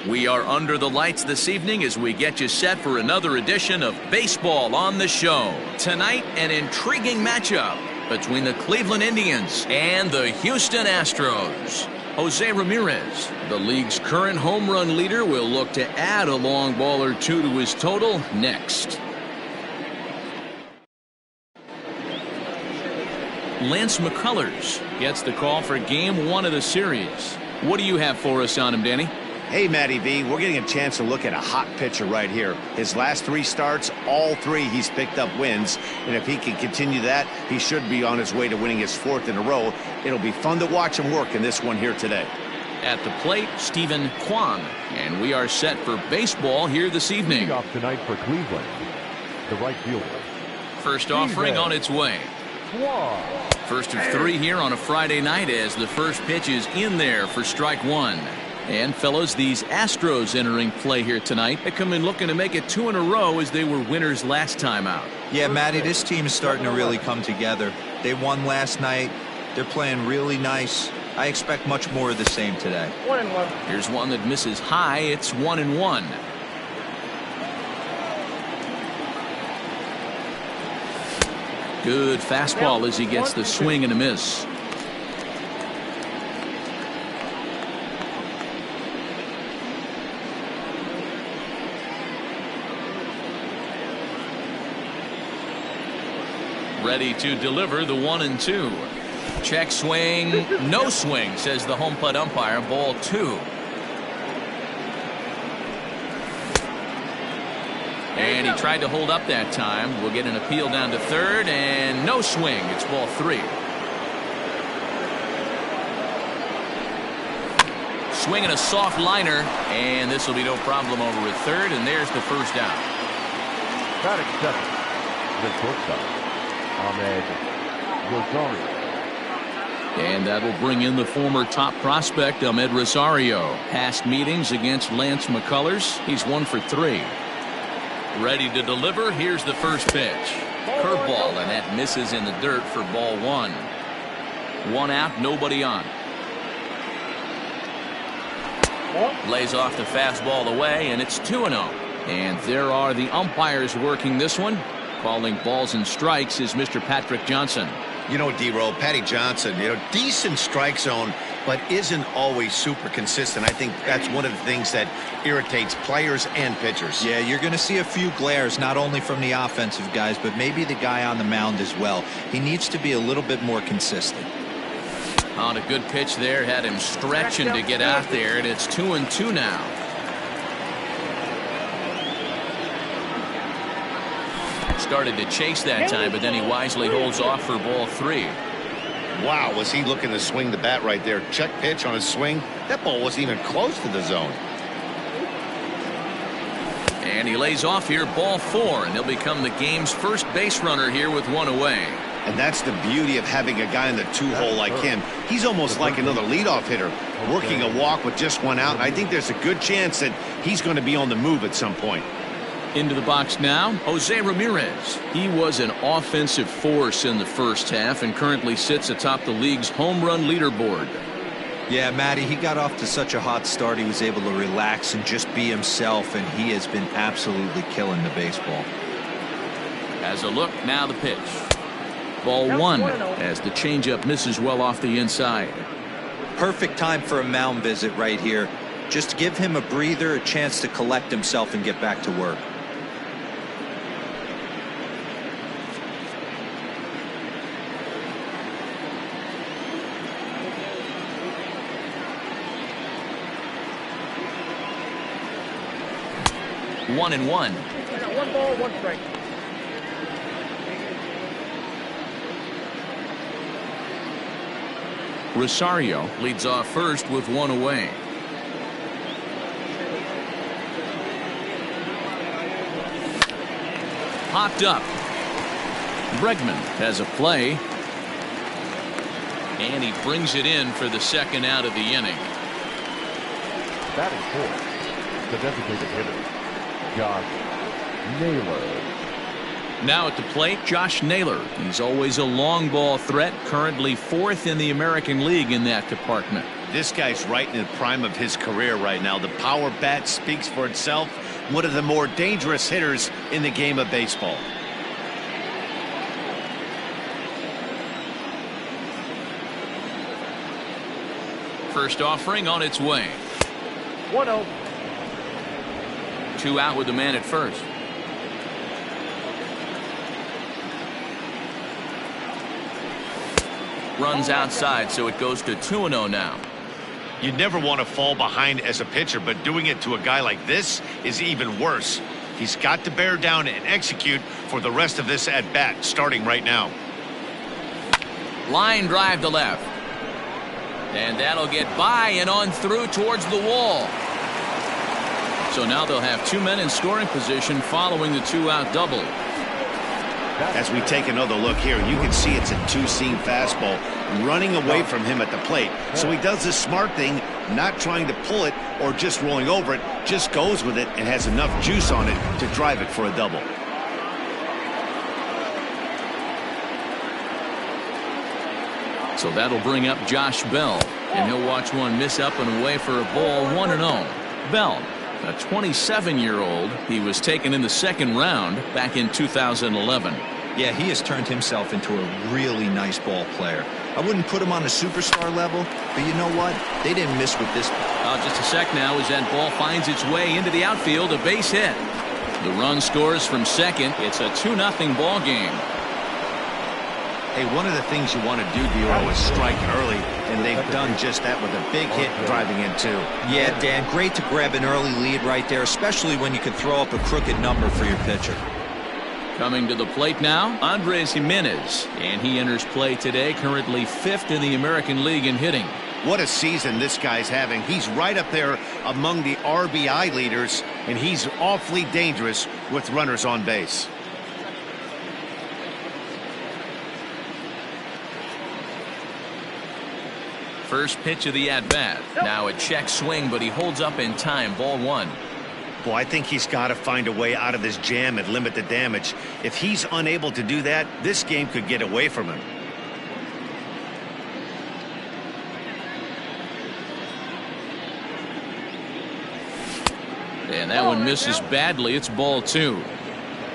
We are under the lights this evening as we get you set for another edition of Baseball on the Show. Tonight, an intriguing matchup between the Cleveland Indians and the Houston Astros. Jose Ramirez, the league's current home run leader, will look to add a long ball or two to his total next. Lance McCullers gets the call for Game 1 of the series. What do you have for us on him, Danny? Hey, Matty V, we're getting a chance to look at a hot pitcher right here. His last 3 starts, all 3 he's picked up wins. And if he can continue that, he should be on his way to winning his 4th in a row. It'll be fun to watch him work in this one here today. At the plate, Stephen Kwan. And we are set for baseball here this evening. Leading off tonight for Cleveland, the right fielder. First offering on its way. First of 3 here on a Friday night as the first pitch is in there for strike 1. And fellas, these Astros entering play here tonight. They come in looking to make it 2 in a row as they were winners last time out. Yeah, Matty, this team is starting to really come together. They won last night. They're playing really nice. I expect much more of the same today. 1-1. Here's one that misses high. It's 1-1. Good fastball as he gets the swing and a miss. Ready to deliver the 1-2. Check swing, no swing, says the home plate umpire. Ball 2. And he tried to hold up that time. We'll get an appeal down to third, and no swing. It's ball 3. Swinging a soft liner, and this will be no problem over at third, and there's the first out. Batting 7, the shortstop, Ahmed Rosario. And that'll bring in the former top prospect, Ahmed Rosario. Past meetings against Lance McCullers. He's 1 for 3. Ready to deliver. Here's the first pitch. Curveball, and that misses in the dirt for ball 1. 1 out, nobody on. Lays off the fastball away, and it's 2-0. And there are the umpires working this one. Calling balls and strikes is Mr. Patrick Johnson. You know, D-Roll, Patty Johnson, decent strike zone, but isn't always super consistent. I think that's one of the things that irritates players and pitchers. Yeah, you're going to see a few glares, not only from the offensive guys, but maybe the guy on the mound as well. He needs to be a little bit more consistent. On a good pitch there, had him stretching to get out there, and it's 2-2 now. Started to chase that time, but then he wisely holds off for ball 3. Wow, was he looking to swing the bat right there? Check pitch on his swing. That ball wasn't even close to the zone. And he lays off here, ball 4, and he'll become the game's first base runner here with 1 away. And that's the beauty of having a guy in the 2-hole like him. He's almost like another leadoff hitter, working a walk with just 1 out. And I think there's a good chance that he's going to be on the move at some point. Into the box now, Jose Ramirez. He was an offensive force in the first half and currently sits atop the league's home run leaderboard. Yeah, Matty, he got off to such a hot start. He was able to relax and just be himself, and he has been absolutely killing the baseball. As a look, now the pitch. Ball 1 as the changeup misses well off the inside. Perfect time for a mound visit right here. Just give him a breather, a chance to collect himself and get back to work. One and 1. 1 ball, 1 strike. Rosario leads off first with 1 away. Popped up. Bregman has a play. And he brings it in for the 2nd out of the inning. Batting 4, the designated hitter, Josh Naylor. Now at the plate, Josh Naylor. He's always a long ball threat, currently 4th in the American League in that department. This guy's right in the prime of his career right now. The power bat speaks for itself. One of the more dangerous hitters in the game of baseball. First offering on its way. 1-0. 2 out with the man at first. Runs outside, so it goes to 2-0 now. You never want to fall behind as a pitcher, but doing it to a guy like this is even worse. He's got to bear down and execute for the rest of this at bat, starting right now. Line drive to left. And that'll get by and on through towards the wall. So now they'll have 2 men in scoring position following the 2-out double. As we take another look here, you can see it's a two-seam fastball running away from him at the plate. So he does this smart thing, not trying to pull it or just rolling over it, just goes with it and has enough juice on it to drive it for a double. So that'll bring up Josh Bell, and he'll watch one miss up and away for a ball. 1-0. Bell, a 27-year-old. He was taken in the second round back in 2011. Yeah, he has turned himself into a really nice ball player. I wouldn't put him on a superstar level, but you know what? They didn't miss with this. Just a sec now as that ball finds its way into the outfield, a base hit. The run scores from second. It's a 2-0 ball game. Hey, one of the things you want to do, Bureau, is strike early, and they've done just that with a big hit driving in too. Yeah, Dan, great to grab an early lead right there, especially when you can throw up a crooked number for your pitcher. Coming to the plate now, Andres Gimenez, and he enters play today, currently 5th in the American League in hitting. What a season this guy's having. He's right up there among the RBI leaders, and he's awfully dangerous with runners on base. First pitch of the at-bat. Now a check swing, but he holds up in time. Ball 1. Well, I think he's got to find a way out of this jam and limit the damage. If he's unable to do that, this game could get away from him. And that one misses badly. It's ball 2.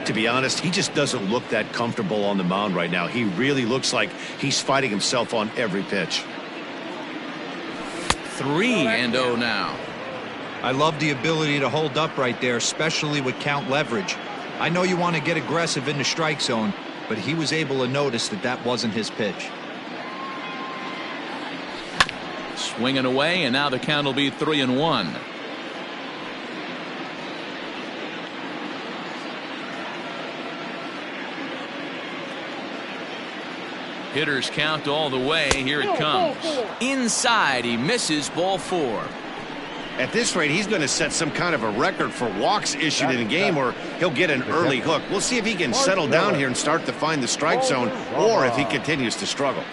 To be honest, he just doesn't look that comfortable on the mound right now. He really looks like he's fighting himself on every pitch. 3-0 now. I love the ability to hold up right there, especially with count leverage. I know you want to get aggressive in the strike zone, but he was able to notice that that wasn't his pitch. Swinging away, and now the count will be 3-1. Hitters count all the way. Here it comes. Inside, he misses. Ball 4. At this rate, he's going to set some kind of a record for walks issued in a game, or he'll get an early hook. We'll see if he can settle down here and start to find the strike zone, or if he continues to struggle.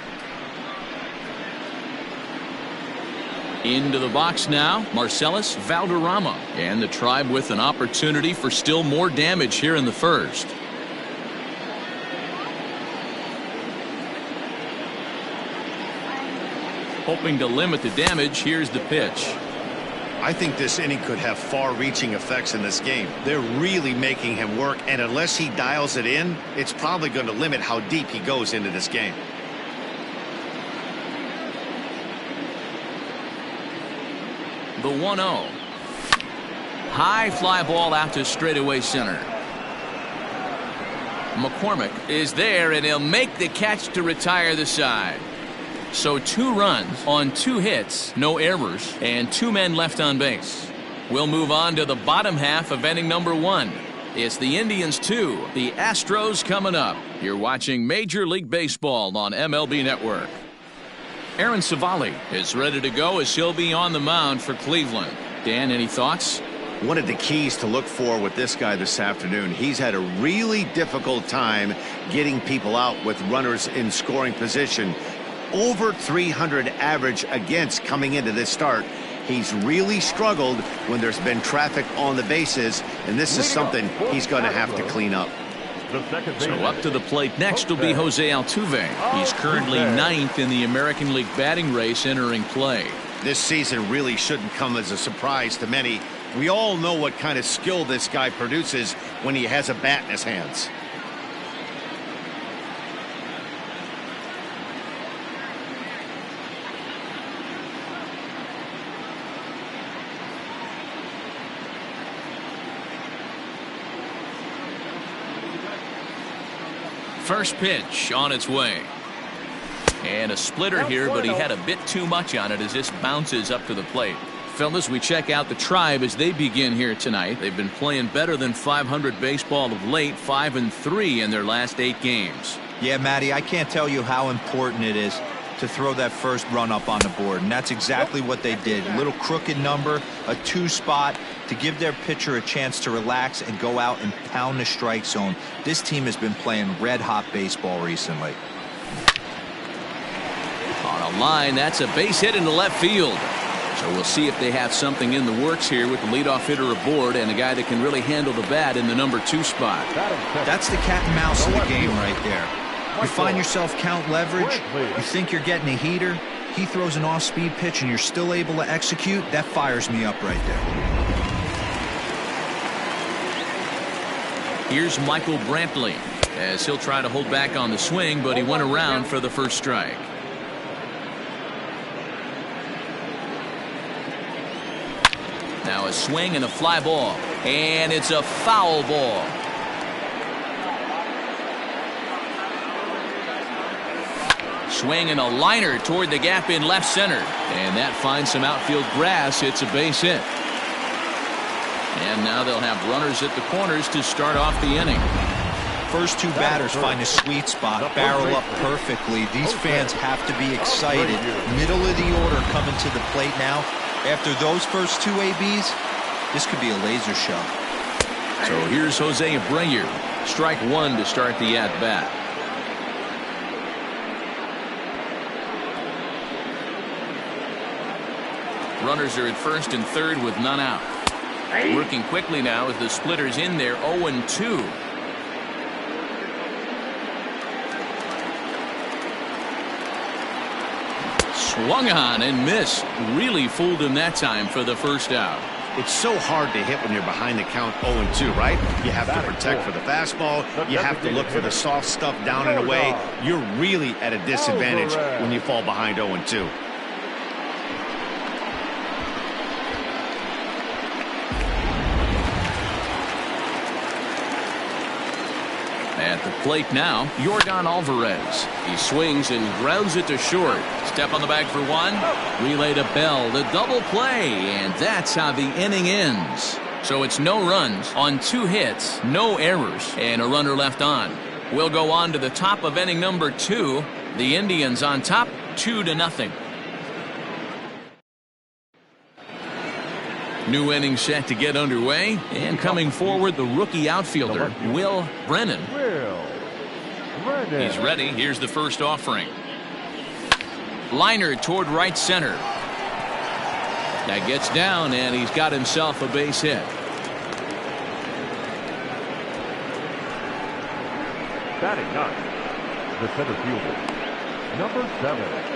Into the box now, Marcellus Valderrama, and the Tribe with an opportunity for still more damage here in the first. Hoping to limit the damage. Here's the pitch. I think this inning could have far-reaching effects in this game. They're really making him work, and unless he dials it in, it's probably going to limit how deep he goes into this game. The 1-0. High fly ball out to straightaway center. McCormick is there, and he'll make the catch to retire the side. So 2 runs on 2 hits, no errors, and 2 men left on base. We'll move on to the bottom half of inning number 1. It's the Indians 2, the Astros coming up. You're watching Major League Baseball on MLB Network. Aaron Savali is ready to go as he'll be on the mound for Cleveland. Dan, any thoughts? One of the keys to look for with this guy this afternoon, he's had a really difficult time getting people out with runners in scoring position. Over 300 average against coming into this start. He's really struggled when there's been traffic on the bases, and this is something he's going to have to clean up. So up to the plate next will be Jose Altuve. He's currently 9th in the American League batting race entering play. This season really shouldn't come as a surprise to many. We all know what kind of skill this guy produces when he has a bat in his hands. First pitch on its way. And a splitter here, but he had a bit too much on it as this bounces up to the plate. Fellas, we check out the Tribe as they begin here tonight. They've been playing better than 500 baseball of late, 5-3 in their last 8 games. Yeah, Matty, I can't tell you how important it is to throw that first run up on the board, and that's exactly what they did. A little crooked number, a 2 spot to give their pitcher a chance to relax and go out and pound the strike zone. This team has been playing red-hot baseball recently. On a line, that's a base hit into left field. So we'll see if they have something in the works here with the leadoff hitter aboard and a guy that can really handle the bat in the number 2 spot. That's the cat and mouse of the game right there. You find yourself count leverage, you think you're getting a heater, he throws an off-speed pitch and you're still able to execute, that fires me up right there. Here's Michael Brantley as he'll try to hold back on the swing, but he went around for the first strike. Now a swing and a fly ball, and it's a foul ball. Swing and a liner toward the gap in left center, and that finds some outfield grass. It's a base hit. And now they'll have runners at the corners to start off the inning. First 2 batters find a sweet spot, barrel up perfectly. These fans have to be excited. Middle of the order coming to the plate now. After those first 2 ABs, this could be a laser show. So here's Jose Abreu. Strike 1 to start the at-bat. Runners are at first and third with none out. Working quickly now as the splitter's in there, 0-2. Swung on and missed. Really fooled him that time for the first out. It's so hard to hit when you're behind the count 0-2, right? You have to protect for the fastball. You have to look for the soft stuff down and away. You're really at a disadvantage when you fall behind 0-2. At the plate now, Yordan Alvarez. He swings and grounds it to short. Step on the bag for 1. Relay to Bell, the double play, and that's how the inning ends. So it's no runs on 2 hits, no errors, and a runner left on. We'll go on to the top of inning number 2. The Indians on top, 2-0. New inning set to get underway, and coming forward, the rookie outfielder, Will Brennan. He's ready. Here's the first offering. Liner toward right center. That gets down, and he's got himself a base hit. Batting 9, the center fielder, number 7.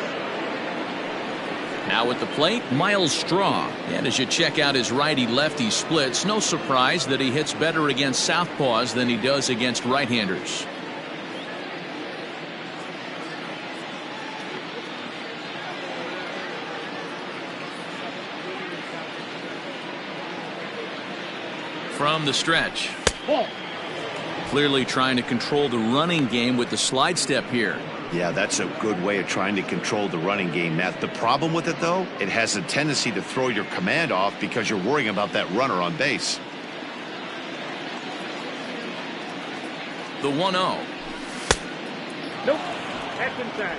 Now at the plate, Miles Straw. And as you check out his righty-lefty splits, no surprise that he hits better against southpaws than he does against right-handers. From the stretch. Clearly trying to control the running game with the slide step here. Yeah, that's a good way of trying to control the running game, Matt. The problem with it, though, it has a tendency to throw your command off because you're worrying about that runner on base. The 1-0. Nope. That's inside.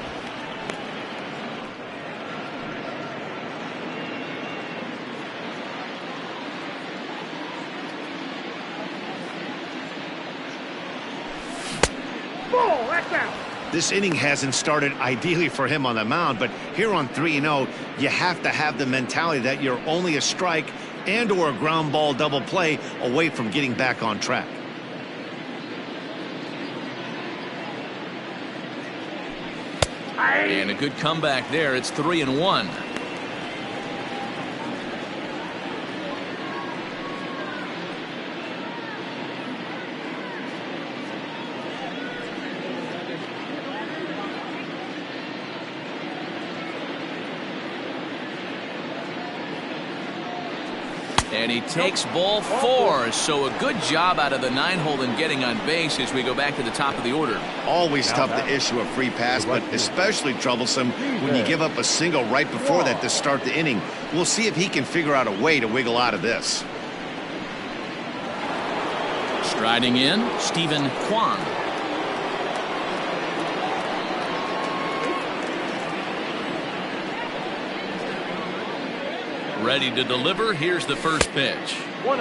Ball, that's out. This inning hasn't started ideally for him on the mound, but here on 3-0, you have to have the mentality that you're only a strike and or a ground ball double play away from getting back on track. And a good comeback there. It's 3-1. And he takes ball 4, so a good job out of the 9-hole in getting on base as we go back to the top of the order. Always tough to issue a free pass, but especially troublesome when you give up a single right before that to start the inning. We'll see if he can figure out a way to wiggle out of this. Striding in, Stephen Kwan. Ready to deliver. Here's the first pitch. 1-0.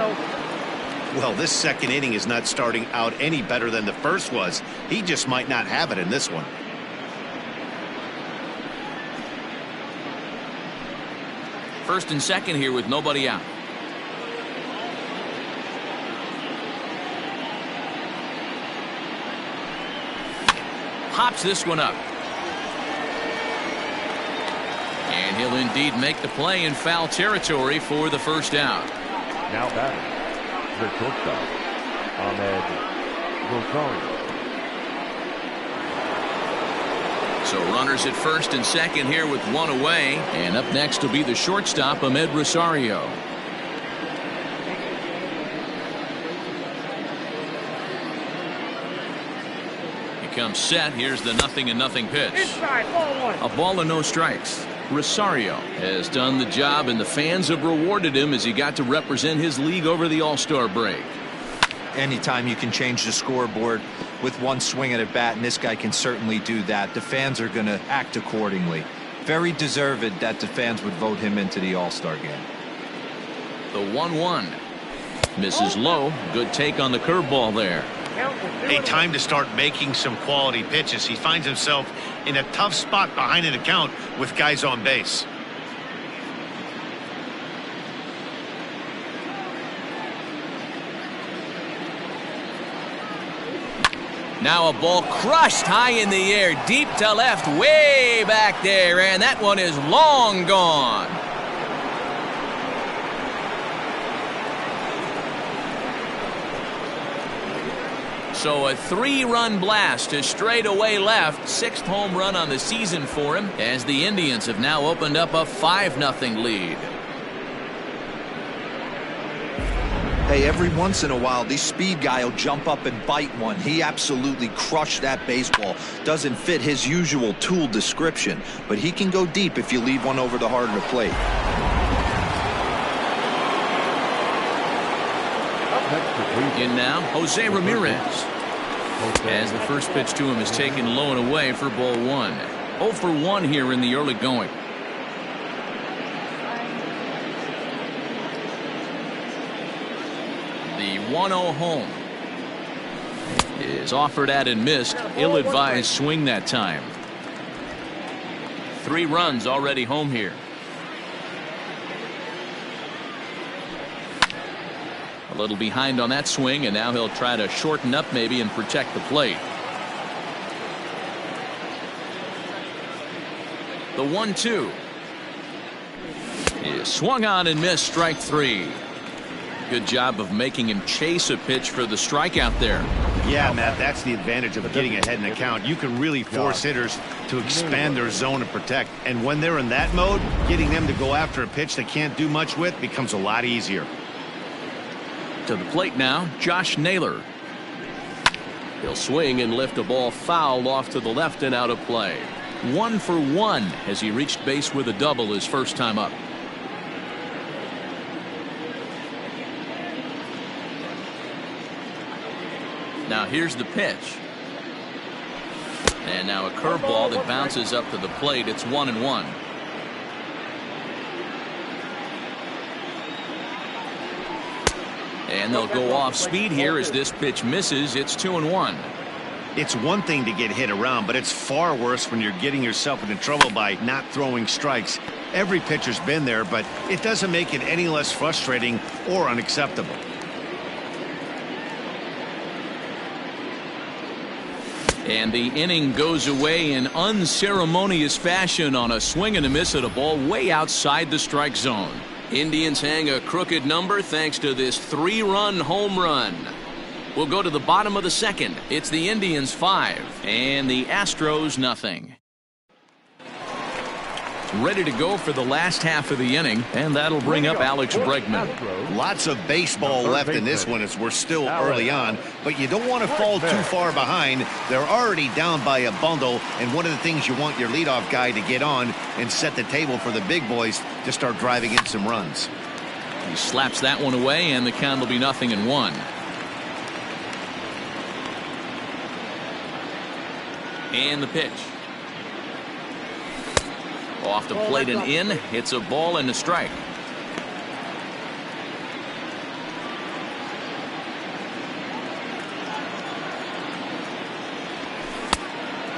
Well, this second inning is not starting out any better than the first was. He just might not have it in this one. First and second here with nobody out. Pops this one up. And he'll indeed make the play in foul territory for the first out. Now batting, the shortstop, Ahmed Rosario. So runners at first and second here with one away. And up next will be the shortstop, Ahmed Rosario. He comes set. Here's the 0-0 pitch. Inside, ball 1. A ball and no strikes. Rosario has done the job, and the fans have rewarded him as he got to represent his league over the All-Star break. Anytime you can change the scoreboard with one swing at a bat, and this guy can certainly do that, the fans are going to act accordingly. Very deserved that the fans would vote him into the All-Star game. The 1-1. Misses low. Good take on the curveball there. A time to start making some quality pitches. He finds himself in a tough spot behind an account with guys on base. Now a ball crushed high in the air, deep to left, way back there, and that one is long gone. So a 3-run blast to straightaway left, 6th home run on the season for him, as the Indians have now opened up a 5-0 lead. Hey, every once in a while, this speed guy will jump up and bite one. He absolutely crushed that baseball. Doesn't fit his usual tool description, but he can go deep if you leave one over the heart of the plate. In now, Jose Ramirez. As the first pitch to him is taken low and away for ball 1. 0 for 1 here in the early going. The 1-0 home is offered at and missed. Ill-advised swing that time. 3 runs already home here. A little behind on that swing, and now he'll try to shorten up maybe and protect the plate. The 1-2 is swung on and missed, strike 3. Good job of making him chase a pitch for the strikeout there. Yeah, Matt, that's the advantage of getting ahead in the count. You can really force hitters to expand their zone and protect. And when they're in that mode, getting them to go after a pitch they can't do much with becomes a lot easier. To the plate now, Josh Naylor. He'll swing and lift a ball foul off to the left and out of play. 1 for 1 as he reached base with a double his first time up. Now here's the pitch. And now a curveball that bounces up to the plate. It's 1-1. And they'll go off speed here as this pitch misses. It's 2-1. It's one thing to get hit around, but it's far worse when you're getting yourself into trouble by not throwing strikes. Every pitcher's been there, but it doesn't make it any less frustrating or unacceptable. And the inning goes away in unceremonious fashion on a swing and a miss at a ball way outside the strike zone. Indians hang a crooked number thanks to this 3-run home run. We'll go to the bottom of the second. It's the Indians 5 and the Astros 0. ready to go for the last half of the inning, and that'll bring up Alex Bregman. Lots of baseball left in this one as we're still early on, but you don't want to fall too far behind. They're already down by a bundle, and one of the things you want your leadoff guy to get on and set the table for the big boys to start driving in some runs. He slaps that one away, and the count will be 0-1. And the pitch. Off the plate and in. It's a ball and a strike.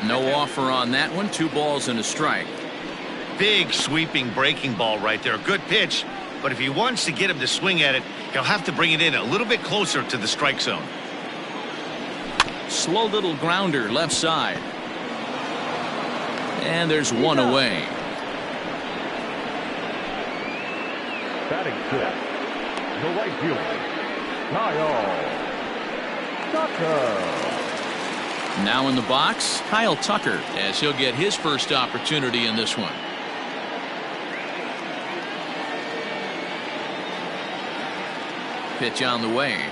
No offer on that one. 2 balls and a strike. Big sweeping breaking ball right there. Good pitch, but if he wants to get him to swing at it, he'll have to bring it in a little bit closer to the strike zone. Slow little grounder left side. And there's one away. Batting fifth, the right fielder, Kyle Tucker. Now in the box, Kyle Tucker, as he'll get his first opportunity in this one. Pitch on the way.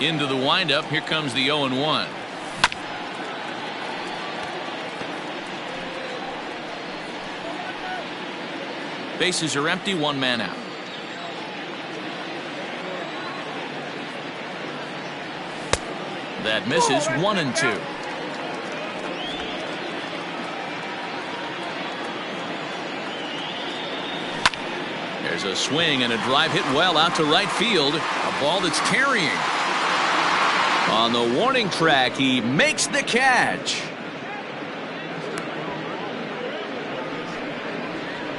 Into the windup. Here comes the 0-1. Bases are empty. 1 man out. That misses. 1-2. There's a swing and a drive hit well out to right field. A ball that's carrying. On the warning track, he makes the catch.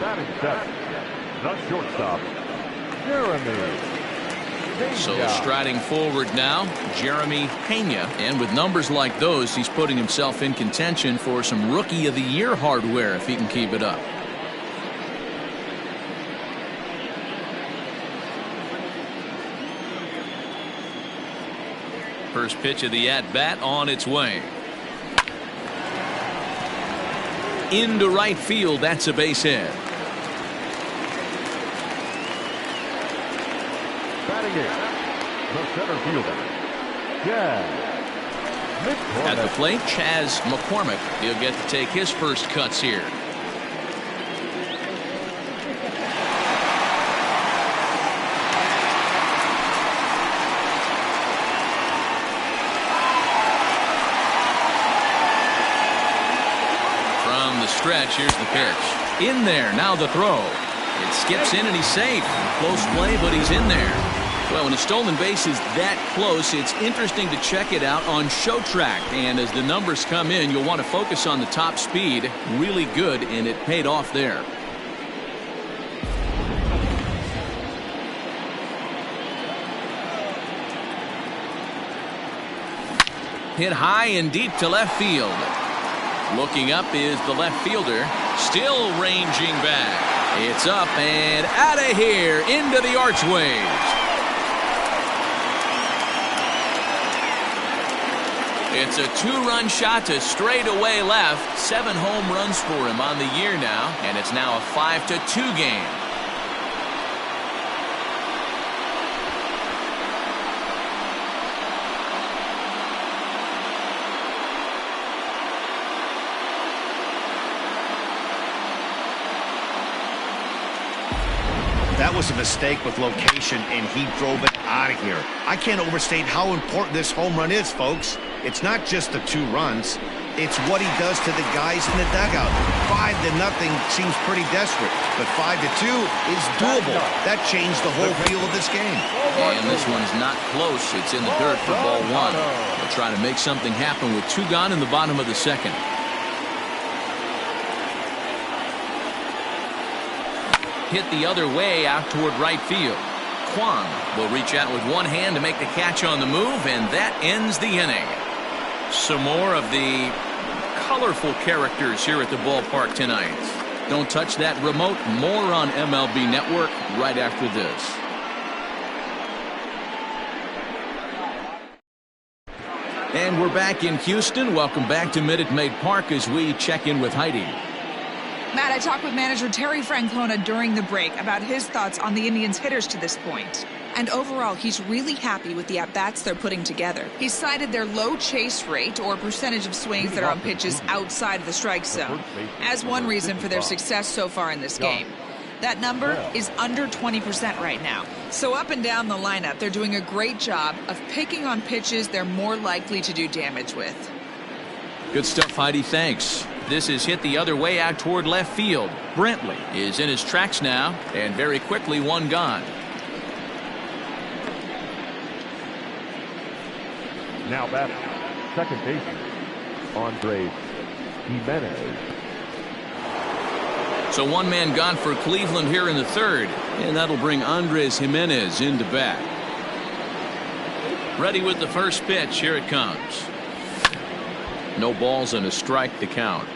Batting seventh, the shortstop, Jeremy. So striding forward now, Jeremy Pena. And with numbers like those, he's putting himself in contention for some Rookie of the Year hardware if he can keep it up. First pitch of the at-bat on its way. Into right field. That's a base hit. Batting eighth, the center fielder, Chaz McCormick. At the plate, Chaz McCormick. He'll get to take his first cuts here. Stretch. Here's the pitch. In there. Now the throw. It skips in and he's safe. Close play, but he's in there. Well, when a stolen base is that close, it's interesting to check it out on show track. And as the numbers come in, you'll want to focus on the top speed. Really good, and it paid off there. Hit high and deep to left field. Looking up is the left fielder, still ranging back. It's up and out of here into the archways. It's a 2-run shot to straightaway left. 7 home runs for him on the year now, and it's now a 5-2 game. That was a mistake with location, and he drove it out of here. I can't overstate how important this home run is, folks. It's not just the 2 runs. It's what he does to the guys in the dugout. 5-0 seems pretty desperate, but 5-2 is doable. That changed the whole feel of this game. And this one's not close. It's in the dirt for ball 1. They'll try to make something happen with 2 gone in the bottom of the second. Hit the other way out toward right field. Kwan will reach out with one hand to make the catch on the move, and that ends the inning. Some more of the colorful characters here at the ballpark tonight. Don't touch that remote. More on MLB Network right after this. And we're back in Houston. Welcome back to Minute Maid Park as we check in with Heidi. Matt, I talked with manager Terry Francona during the break about his thoughts on the Indians' hitters to this point. And overall, he's really happy with the at-bats they're putting together. He cited their low chase rate, or percentage of swings that are on pitches outside of the strike zone, as one reason for their success so far in this game. That number is under 20% right now. So up and down the lineup, they're doing a great job of picking on pitches they're more likely to do damage with. Good stuff, Heidi. Thanks. This is hit the other way out toward left field. Brantley is in his tracks now, and very quickly one gone. Now batting, second baseman, Andres Jimenez. So one man gone for Cleveland here in the third, and that'll bring Andres Jimenez into bat. Ready with the first pitch. Here it comes. No balls and a strike to count.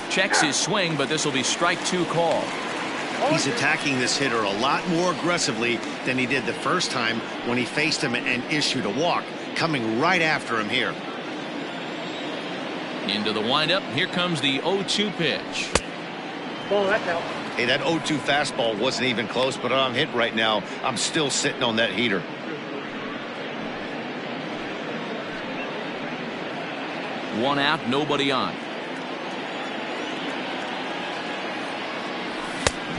Checks his swing, but this will be strike two call. He's attacking this hitter a lot more aggressively than he did the first time when he faced him and issued a walk, coming right after him here. Into the windup. Here comes the 0-2 pitch. Ball, that's out. Hey, that 0-2 fastball wasn't even close, but I'm hit right now. I'm still sitting on that heater. One out, nobody on.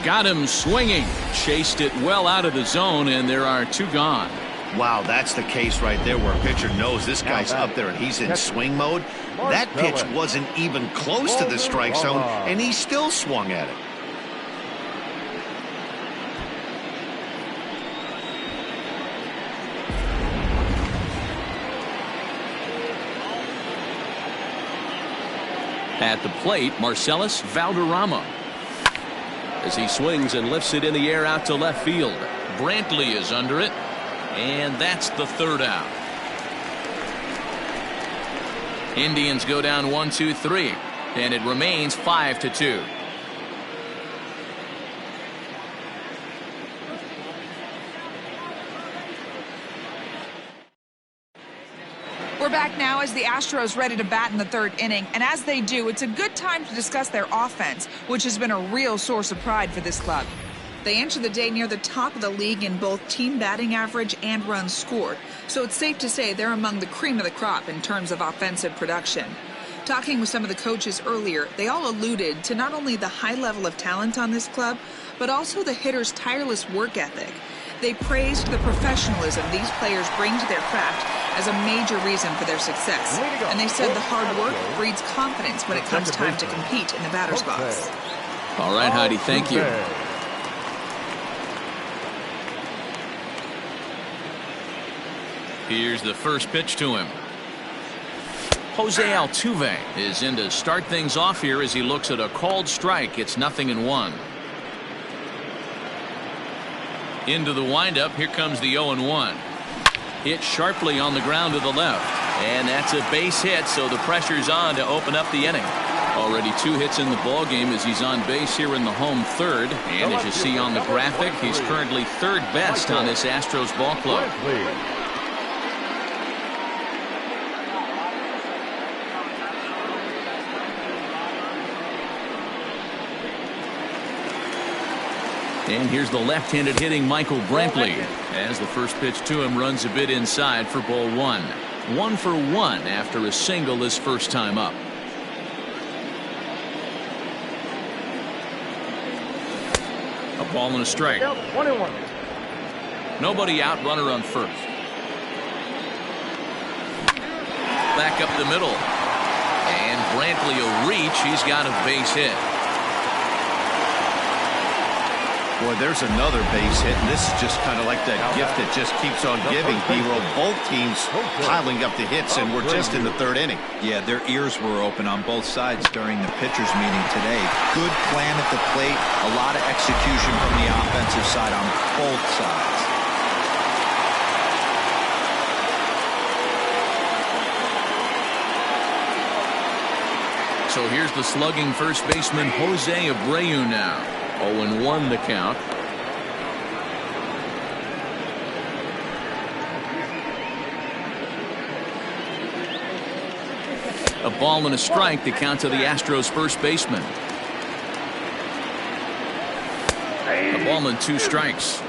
Got him swinging. Chased it well out of the zone, and there are two gone. Wow, that's the case right there where a pitcher knows this guy's up there and he's in swing mode. That pitch wasn't even close to the strike zone, and he still swung at it. At the plate, Marcellus Valderrama. As he swings and lifts it in the air out to left field. Brantley is under it, and that's the third out. Indians go down 1-2-3, and it remains 5-2. We're back now as the Astros ready to bat in the third inning, and as they do, it's a good time to discuss their offense, which has been a real source of pride for this club. They enter the day near the top of the league in both team batting average and runs scored, so it's safe to say they're among the cream of the crop in terms of offensive production. Talking with some of the coaches earlier, they all alluded to not only the high level of talent on this club, but also the hitters' tireless work ethic. They praised the professionalism these players bring to their craft as a major reason for their success. And they said the hard work breeds confidence when it comes time to compete in the batter's box. All right, Heidi, thank you. Here's the first pitch to him. Jose Altuve is in to start things off here as he looks at a called strike. It's 0-1. Into the windup. Here comes the 0-1. Hit sharply on the ground to the left. And that's a base hit, so the pressure's on to open up the inning. Already 2 hits in the ballgame as he's on base here in the home third. And as you see on the graphic, he's currently third best on this Astros ball club. And here's the left-handed hitting Michael Brantley as the first pitch to him runs a bit inside for ball 1. 1 for 1 after a single his first time up. A ball and a strike. 1-1. Nobody out, runner on first. Back up the middle. And Brantley will reach. He's got a base hit. Boy, there's another base hit, and this is just kind of like that gift that just keeps on giving, Hero. Both teams piling up the hits, and we're just in the third inning. Yeah, their ears were open on both sides during the pitchers' meeting today. Good plan at the plate, a lot of execution from the offensive side on both sides. So here's the slugging first baseman Jose Abreu now. 0-1 the count. A ball and a strike to count to the Astros first baseman. A ball and 2 strikes.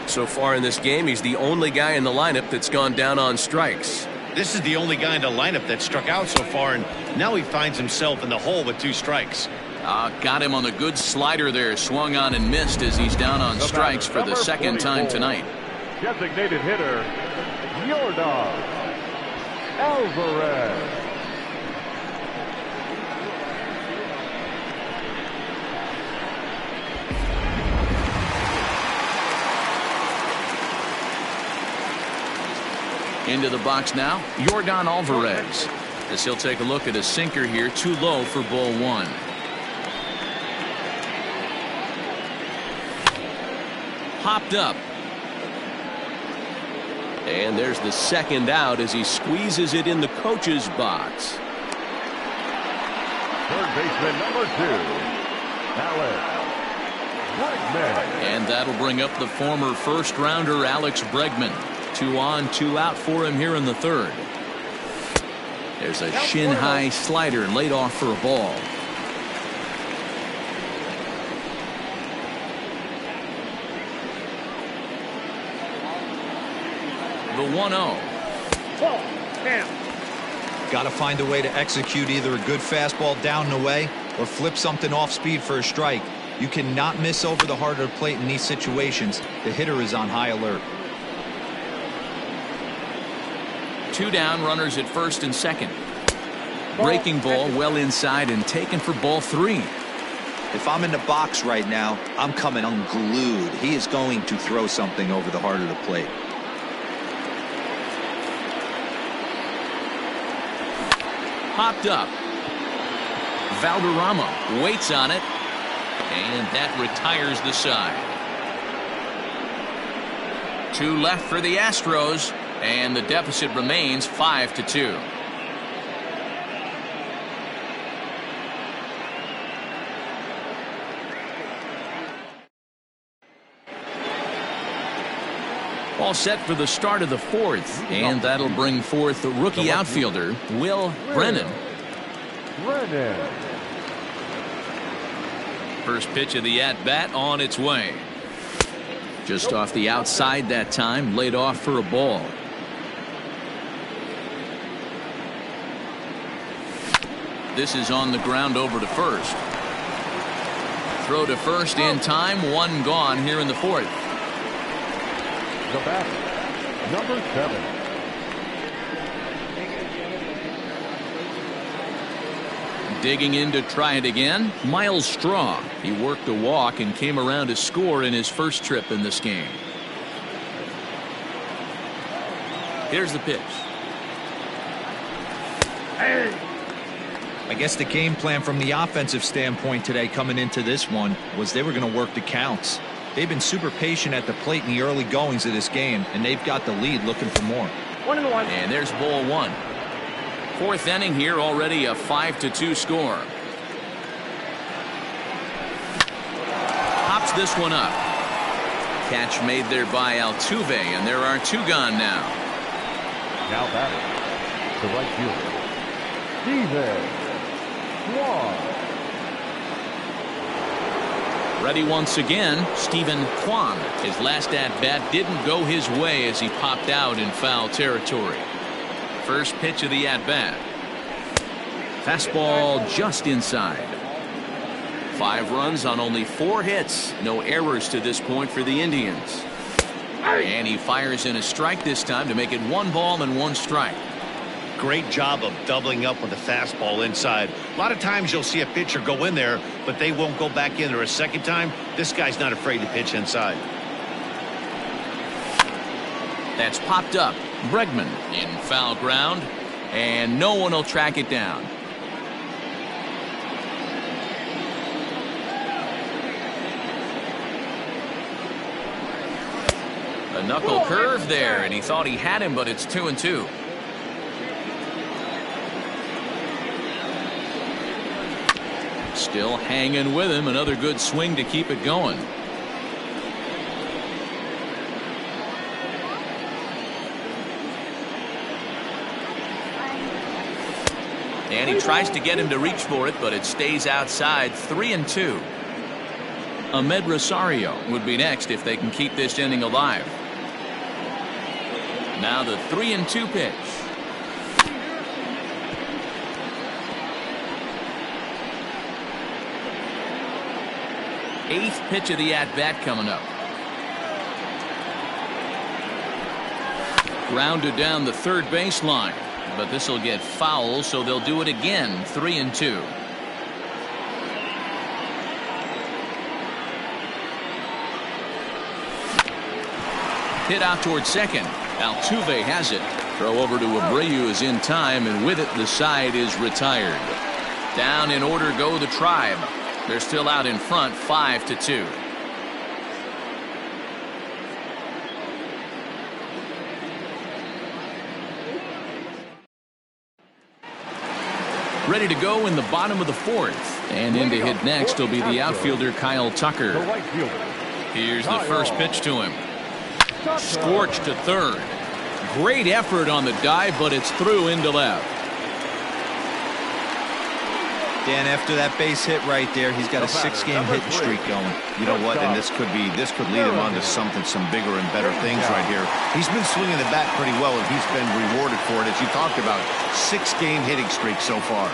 So far in this game, he's the only guy in the lineup that's gone down on strikes. This is the only guy in the lineup that struck out so far, and now he finds himself in the hole with 2 strikes. Got him on a good slider there. Swung on and missed as he's down on strikes for the second time tonight. Designated hitter, Yordan Alvarez. Into the box now, Yordan Alvarez. As he'll take a look at a sinker here, too low for ball 1. Popped up. And there's the second out as he squeezes it in the coach's box. Third baseman number 2, Alex Bregman. And that'll bring up the former first rounder Alex Bregman. 2 on, 2 out for him here in the third. There's a shin high slider laid off for a ball. The 1-0. Got to find a way to execute either a good fastball down and away or flip something off speed for a strike. You cannot miss over the heart of the plate in these situations. The hitter is on high alert. 2 down, runners at first and second. Breaking ball well inside and taken for ball 3. If I'm in the box right now, I'm coming unglued. He is going to throw something over the heart of the plate. Popped up. Valderrama waits on it, and that retires the side. 2 left for the Astros, and the deficit remains 5-2. All set for the start of the 4th, and that'll bring forth the rookie outfielder, Will Brennan. First pitch of the at-bat on its way. Just off the outside that time, laid off for a ball. This is on the ground over to first. Throw to first in time, 1 gone here in the 4th. The batter, number 7. Digging in to try it again, Miles Straw. He worked a walk and came around to score in his first trip in this game. Here's the pitch. I guess the game plan from the offensive standpoint today coming into this one was they were going to work the counts. They've been super patient at the plate in the early goings of this game, and they've got the lead looking for more. 1-1. And there's ball 1. 4th inning here, already a 5-2 score. Pops this one up. Catch made there by Altuve, and there are 2 gone now. Now batting, the right fielder, Steven Kwan. Ready once again, Stephen Kwan. His last at-bat didn't go his way as he popped out in foul territory. First pitch of the at-bat. Fastball just inside. 5 runs on only 4 hits. No errors to this point for the Indians. And he fires in a strike this time to make it 1 ball and 1 strike. Great job of doubling up with the fastball inside. A lot of times you'll see a pitcher go in there, but they won't go back in there a second time. This guy's not afraid to pitch inside. That's popped up. Bregman in foul ground, and no one will track it down. A knuckle curve there, and he thought he had him, but it's 2-2. Still hanging with him. Another good swing to keep it going. And he tries to get him to reach for it, but it stays outside. 3-2. Ahmed Rosario would be next if they can keep this inning alive. Now the 3-2 pitch. Eighth pitch of the at-bat coming up. Grounded down the third baseline, but this will get foul, so they'll do it again. 3-2. Hit out towards second. Altuve has it. Throw over to Abreu is in time, and with it the side is retired. Down in order go the Tribe. They're still out in front, 5-2. Ready to go in the bottom of the fourth. And in to hit next will be the outfielder Kyle Tucker. Here's the first pitch to him. Scorched to third. Great effort on the dive, but it's through into left. Dan, after that base hit right there, he's got a 6-game hitting streak going. You know what? And this could lead him on to some bigger and better things right here. He's been swinging the bat pretty well, and he's been rewarded for it, as you talked about. 6-game hitting streak so far.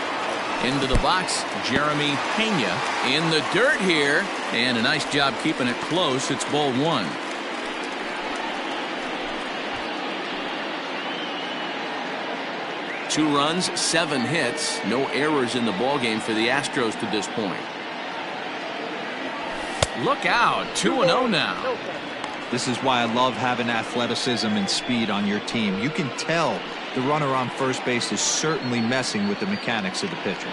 Into the box, Jeremy Pena in the dirt here, and a nice job keeping it close. It's ball one. Two runs, 7 hits, no errors in the ballgame for the Astros to this point. Look out, 2-0 now. This is why I love having athleticism and speed on your team. You can tell the runner on first base is certainly messing with the mechanics of the pitcher.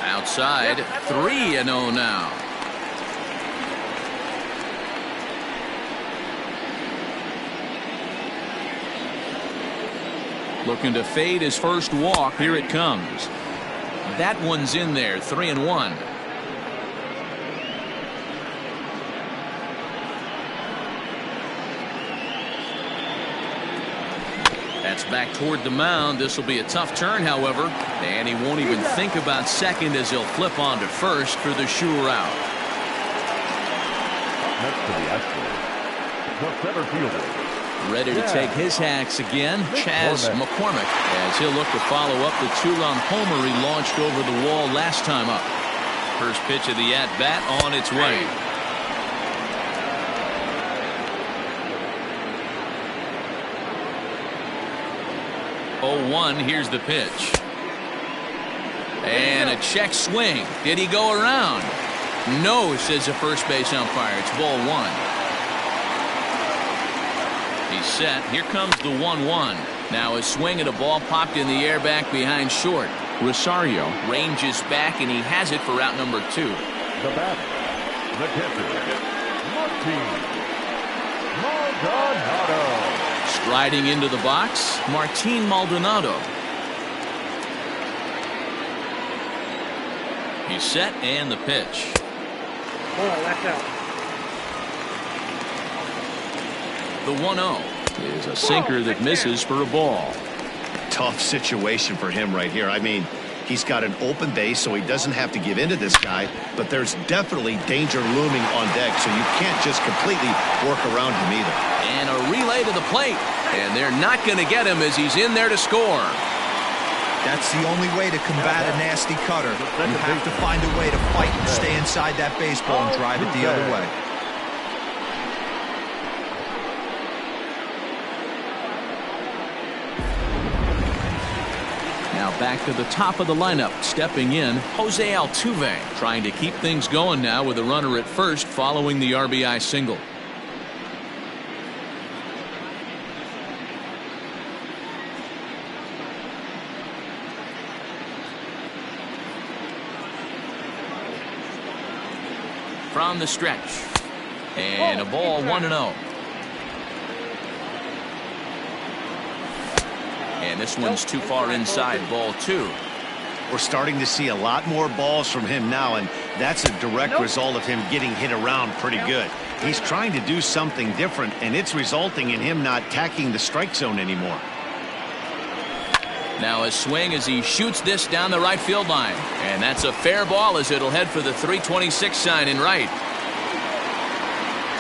Outside, 3-0 now. Looking to fade his first walk. Here it comes. That one's in there. 3-1. That's back toward the mound. This will be a tough turn, however, and he won't even think about second as he'll flip on to first for the sure out. Next to the Astros, the center fielder. Ready to take his hacks again, Chas McCormick, as he'll look to follow up the 2-run homer he launched over the wall last time up. First pitch of the at-bat on its way. Oh, 0-1, here's the pitch. And a check swing. Did he go around? No, says the first base umpire. It's ball one. He's set. Here comes the 1-1. Now a swing at a ball popped in the air back behind short. Rosario ranges back, and he has it for route number 2. The batter, the catcher, Maldonado. Striding into the box, Martin Maldonado. He's set, and the pitch. Oh, left out. The 1-0 is a sinker that misses for a ball. Tough situation for him right here. I mean, he's got an open base, so he doesn't have to give in to this guy, but there's definitely danger looming on deck, so you can't just completely work around him either. And a relay to the plate, and they're not going to get him as he's in there to score. That's the only way to combat a nasty cutter. You have to find a way to fight and stay inside that baseball and drive it the other way. Now back to the top of the lineup. Stepping in, Jose Altuve, trying to keep things going now with a runner at first following the RBI single. From the stretch. And a ball 1-0. And this one's too far inside, ball 2. We're starting to see a lot more balls from him now, and that's a direct result of him getting hit around pretty good. He's trying to do something different, and it's resulting in him not tacking the strike zone anymore. Now a swing as he shoots this down the right field line. And that's a fair ball as it'll head for the 326 sign in right.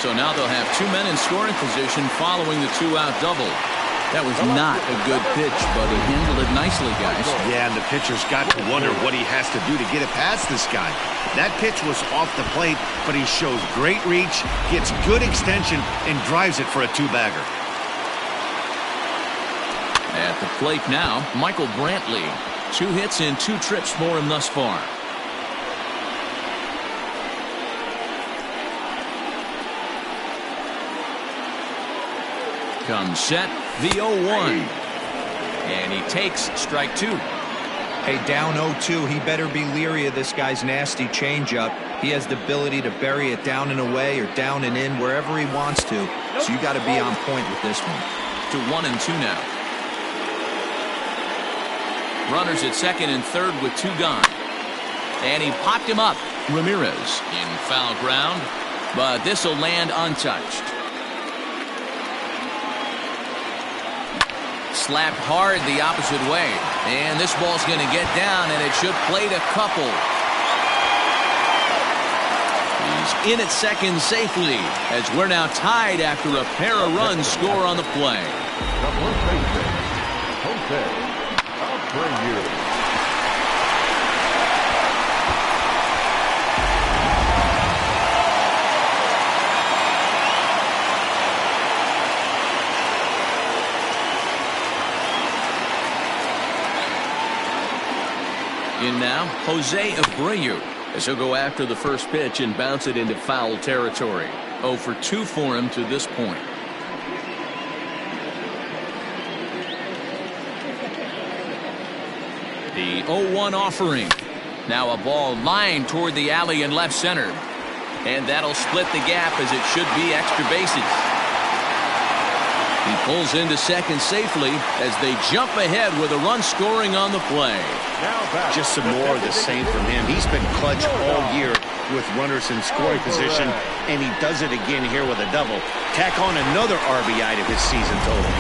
So now they'll have 2 men in scoring position following the 2-out double. That was not a good pitch, but he handled it nicely, guys. Yeah, and the pitcher's got to wonder what he has to do to get it past this guy. That pitch was off the plate, but he shows great reach, gets good extension, and drives it for a 2-bagger. At the plate now, Michael Brantley. 2 hits and 2 trips for him thus far. Comes set, the 0-1. And he takes strike 2. Hey, down 0-2, he better be leery of this guy's nasty changeup. He has the ability to bury it down and away or down and in wherever he wants to. So you got to be on point with this one. To 1-2 now. Runners at second and third with 2 gone. And he popped him up. Ramirez in foul ground, but this will land untouched. Slapped hard the opposite way, and this ball's going to get down, and it should plate a couple. He's in at second safely as we're now tied after a pair of runs score on the play. The first baseman, Jose Abreu. In now, Jose Abreu, as he'll go after the first pitch and bounce it into foul territory. 0 for 2 for him to this point. The 0-1 offering. Now a ball lined toward the alley in left center. And that'll split the gap as it should be extra bases. He pulls into second safely as they jump ahead with a run scoring on the play. Just some more of the same from him. He's been clutch all year with runners in scoring position, and he does it again here with a double. Tack on another RBI to his season total.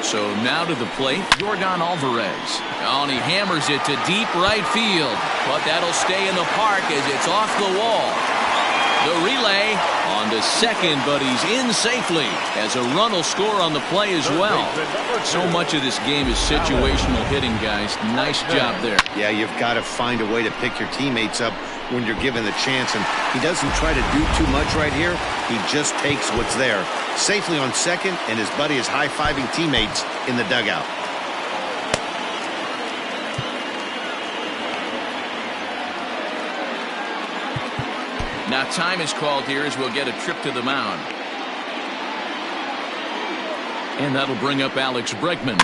So now to the plate, Yordan Alvarez. Oh, and he hammers it to deep right field. But that'll stay in the park as it's off the wall. The relay on to second, but he's in safely as a run will score on the play as well. So much of this game is situational hitting, guys. Nice job there. Yeah, you've got to find a way to pick your teammates up when you're given the chance, and he doesn't try to do too much right here. He just takes what's there. Safely on second, and his buddy is high-fiving teammates in the dugout. Now time is called here as we'll get a trip to the mound. And that'll bring up Alex Bregman.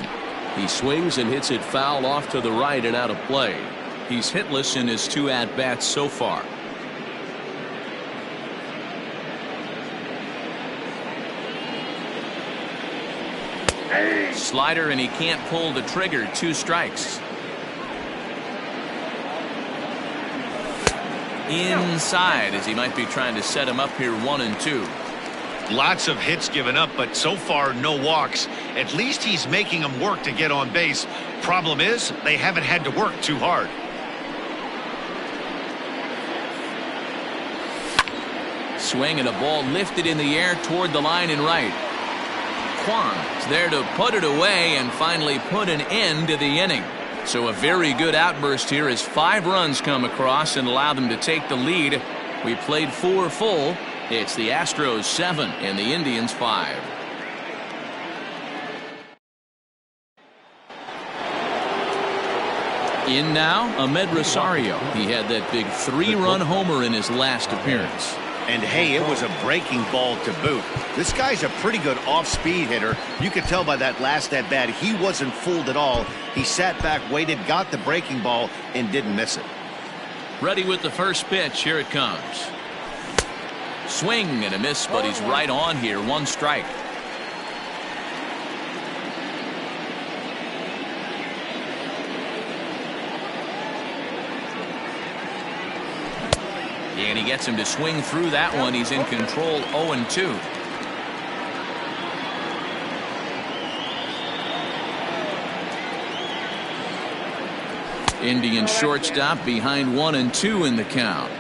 He swings and hits it foul off to the right and out of play. He's hitless in his 2 at-bats so far. Slider, and he can't pull the trigger. 2 strikes. Inside as he might be trying to set him up here 1-2. Lots of hits given up, but so far no walks. At least he's making them work to get on base. Problem is, they haven't had to work too hard. Swing and a ball lifted in the air toward the line and right. Kwan's there to put it away and finally put an end to the inning. So a very good outburst here as 5 runs come across and allow them to take the lead. We played 4 full. It's the Astros 7 and the Indians 5. In now, Ahmed Rosario. He had that big 3-run homer in his last appearance. And hey, it was a breaking ball to boot. This guy's a pretty good off-speed hitter. You could tell by that last at-bat he wasn't fooled at all. He sat back, waited, got the breaking ball, and didn't miss it. Ready with the first pitch. Here it comes. Swing and a miss, but he's right on here. 1 strike. And he gets him to swing through that one. He's in control. 0-2. Indian shortstop behind 1-2 in the count.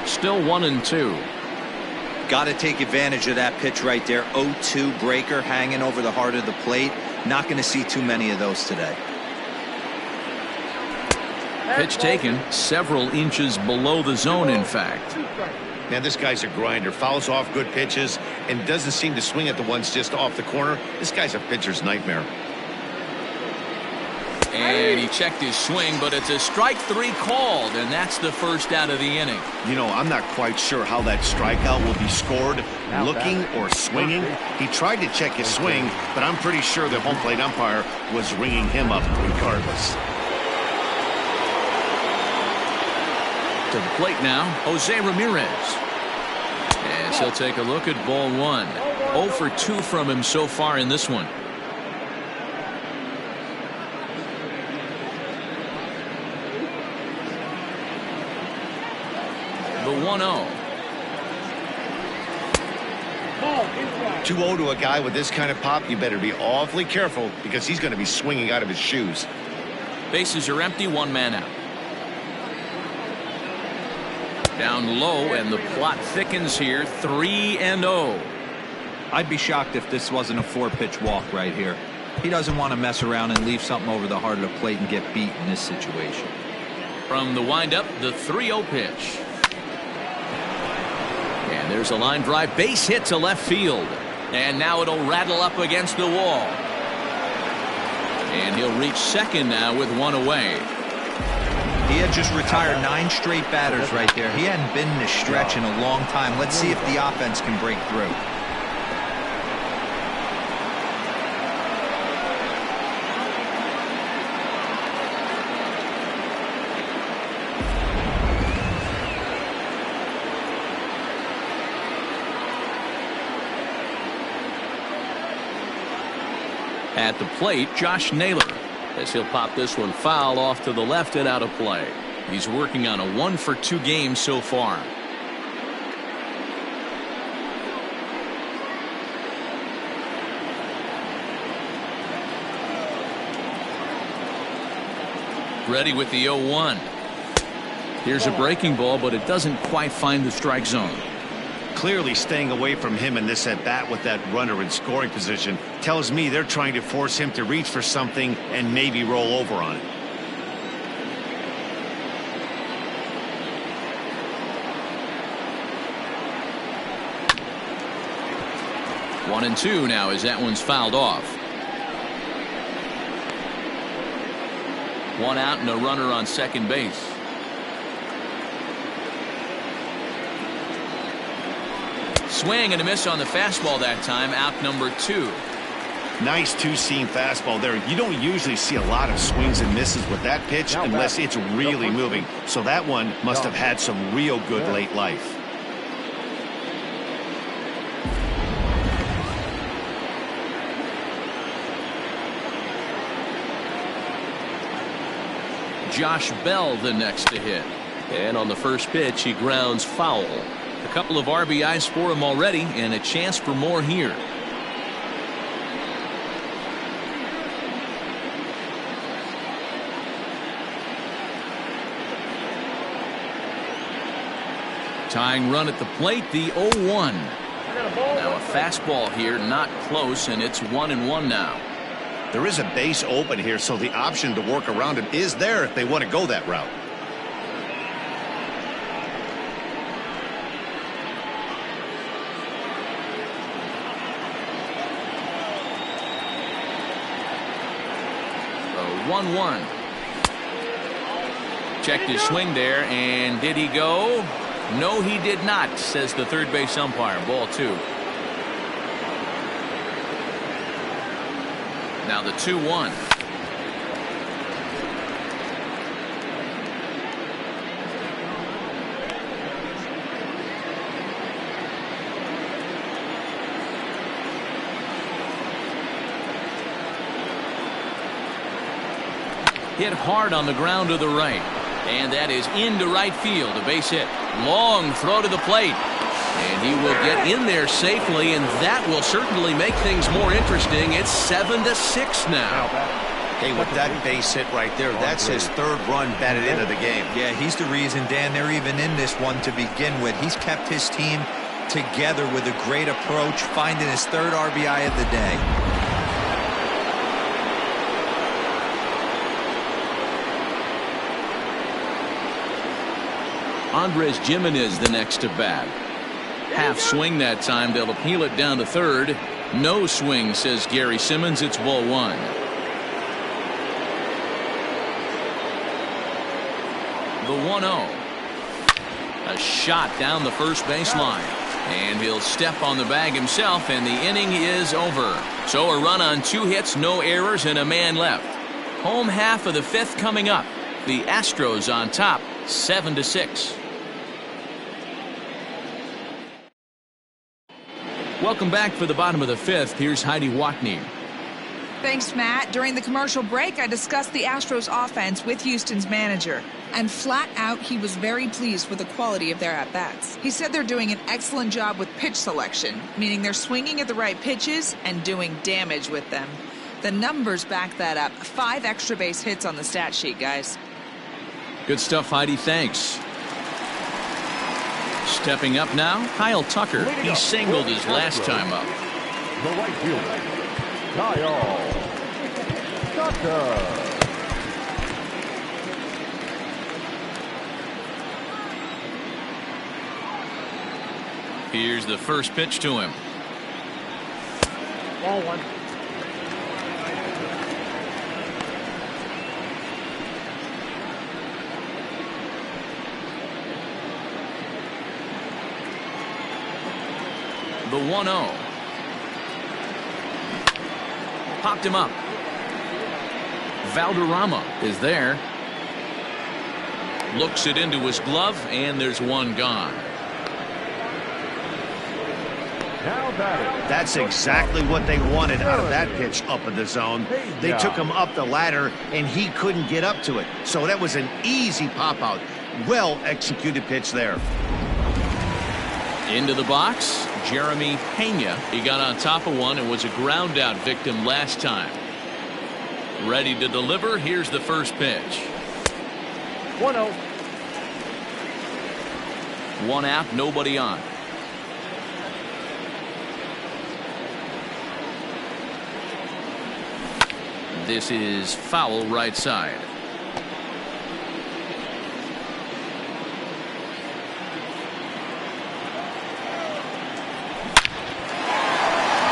Still 1-2. Got to take advantage of that pitch right there. 0-2 breaker hanging over the heart of the plate. Not going to see too many of those today. Pitch taken several inches below the zone, in fact. Man, this guy's a grinder. Fouls off good pitches and doesn't seem to swing at the ones just off the corner. This guy's a pitcher's nightmare. And he checked his swing, but it's a strike 3 called, and that's the first out of the inning. You know, I'm not quite sure how that strikeout will be scored, looking or swinging. He tried to check his swing, but I'm pretty sure the home plate umpire was ringing him up regardless. To the plate now, Jose Ramirez. As he'll take a look at ball 1. 0 for 2 from him so far in this one. The 1-0. 2-0 to a guy with this kind of pop, you better be awfully careful because he's going to be swinging out of his shoes. Bases are empty, 1 man out. Down low, and the plot thickens here. 3-0. I'd be shocked if this wasn't a 4-pitch walk right here. He doesn't want to mess around and leave something over the heart of the plate and get beat in this situation. From the windup, the 3-0 pitch. And there's a line drive, base hit to left field. And now it'll rattle up against the wall. And he'll reach second now with 1 away. He had just retired 9 straight batters right there. He hadn't been in this stretch in a long time. Let's see if the offense can break through. At the plate, Josh Naylor, as he'll pop this one foul off to the left and out of play. He's working on a 1 for 2 game so far. Ready with the 0-1. Here's a breaking ball, but it doesn't quite find the strike zone. Clearly staying away from him in this at-bat with that runner in scoring position tells me they're trying to force him to reach for something and maybe roll over on it. One and 2 now as that one's fouled off. 1 out and a runner on second base. Swing and a miss on the fastball that time. Out number 2. Nice 2-seam fastball there. You don't usually see a lot of swings and misses with that pitch unless it's really moving. So that one must have had some real good late life. Josh Bell the next to hit. And on the first pitch he grounds foul. A couple of RBIs for him already and a chance for more here. Tying run at the plate, the 0-1. Now a fastball here, not close, and it's 1-1 now. There is a base open here, so the option to work around him is there if they want to go that route. A 1-1. Checked his swing there, and did he go? No, he did not, says the third base umpire. Ball 2. Now the 2-1. Hit hard on the ground to the right. And that is into right field. A base hit. Long throw to the plate. And he will get in there safely, and that will certainly make things more interesting. It's 7-6 now. Hey, with that base hit right there, that's his third run batted into the game. Yeah, he's the reason, Dan, they're even in this one to begin with. He's kept his team together with a great approach, finding his third RBI of the day. Andres Gimenez the next to bat. Half swing that time. They'll appeal it down to third. No swing, says Gary Simmons. It's ball 1. The 1-0. A shot down the first baseline. And he'll step on the bag himself, and the inning is over. So a run on 2 hits, no errors, and a man left. Home half of the 5th coming up. The Astros on top, 7-6. Welcome back for the bottom of the 5th. Here's Heidi Watney. Thanks, Matt. During the commercial break, I discussed the Astros offense with Houston's manager. And flat out, he was very pleased with the quality of their at-bats. He said they're doing an excellent job with pitch selection, meaning they're swinging at the right pitches and doing damage with them. The numbers back that up. 5 extra base hits on the stat sheet, guys. Good stuff, Heidi. Thanks. Stepping up now, Kyle Tucker. He singled his last time up. The right fielder, Kyle Tucker. Here's the first pitch to him. Ball 1. The 1-0. Popped him up. Valderrama is there. Looks it into his glove, and there's one gone. That's exactly what they wanted out of that pitch up in the zone. They took him up the ladder, and he couldn't get up to it. So that was an easy pop-out. Well-executed pitch there. Into the box, Jeremy Pena. He got on top of one and was a ground-out victim last time. Ready to deliver. Here's the first pitch. 1-0. One out, nobody on. This is foul right side.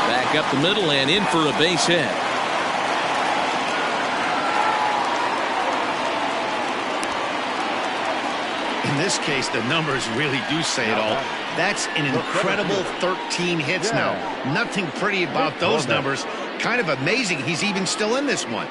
Back up the middle and in for a base hit. In this case, the numbers really do say it all. That's an incredible 13 hits now. Nothing pretty about those numbers. Kind of amazing he's even still in this one.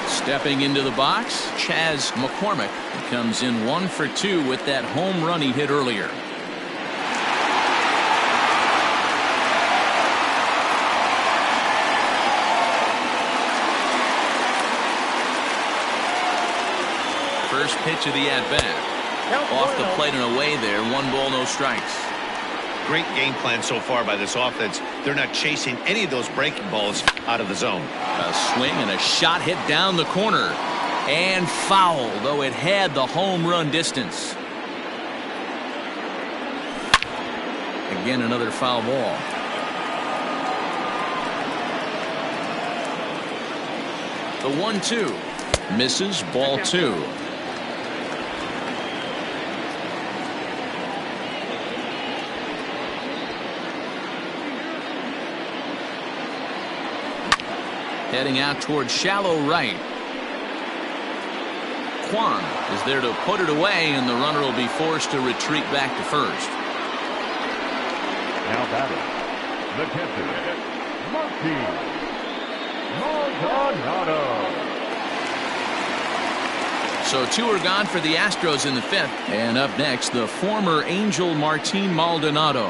Stepping into the box, Chas McCormick. He comes in 1 for 2 with that home run he hit earlier. First pitch of the at-bat. Off the plate and away there. 1 ball, no strikes. Great game plan so far by this offense. They're not chasing any of those breaking balls out of the zone. A swing and a shot hit down the corner. And foul, though it had the home run distance. Again, another foul ball. The 1-2 misses, ball 2. Heading out towards shallow right. Kwan is there to put it away, and the runner will be forced to retreat back to first. Now batting, the catcher, Maldonado. So 2 are gone for the Astros in the 5th. And up next, the former Angel Martin Maldonado.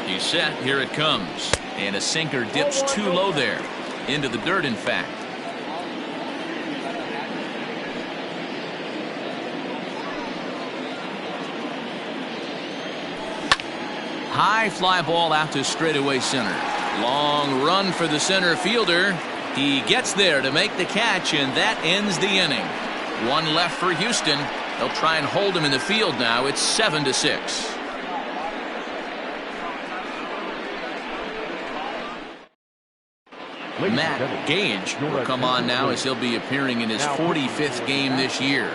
He's set. Here it comes. And a sinker dips too low there. Into the dirt, in fact. High fly ball out to straightaway center. Long run for the center fielder. He gets there to make the catch, and that ends the inning. 1 left for Houston. They'll try and hold him in the field now. It's 7-6. Matt Gage will come on now as he'll be appearing in his 45th game this year.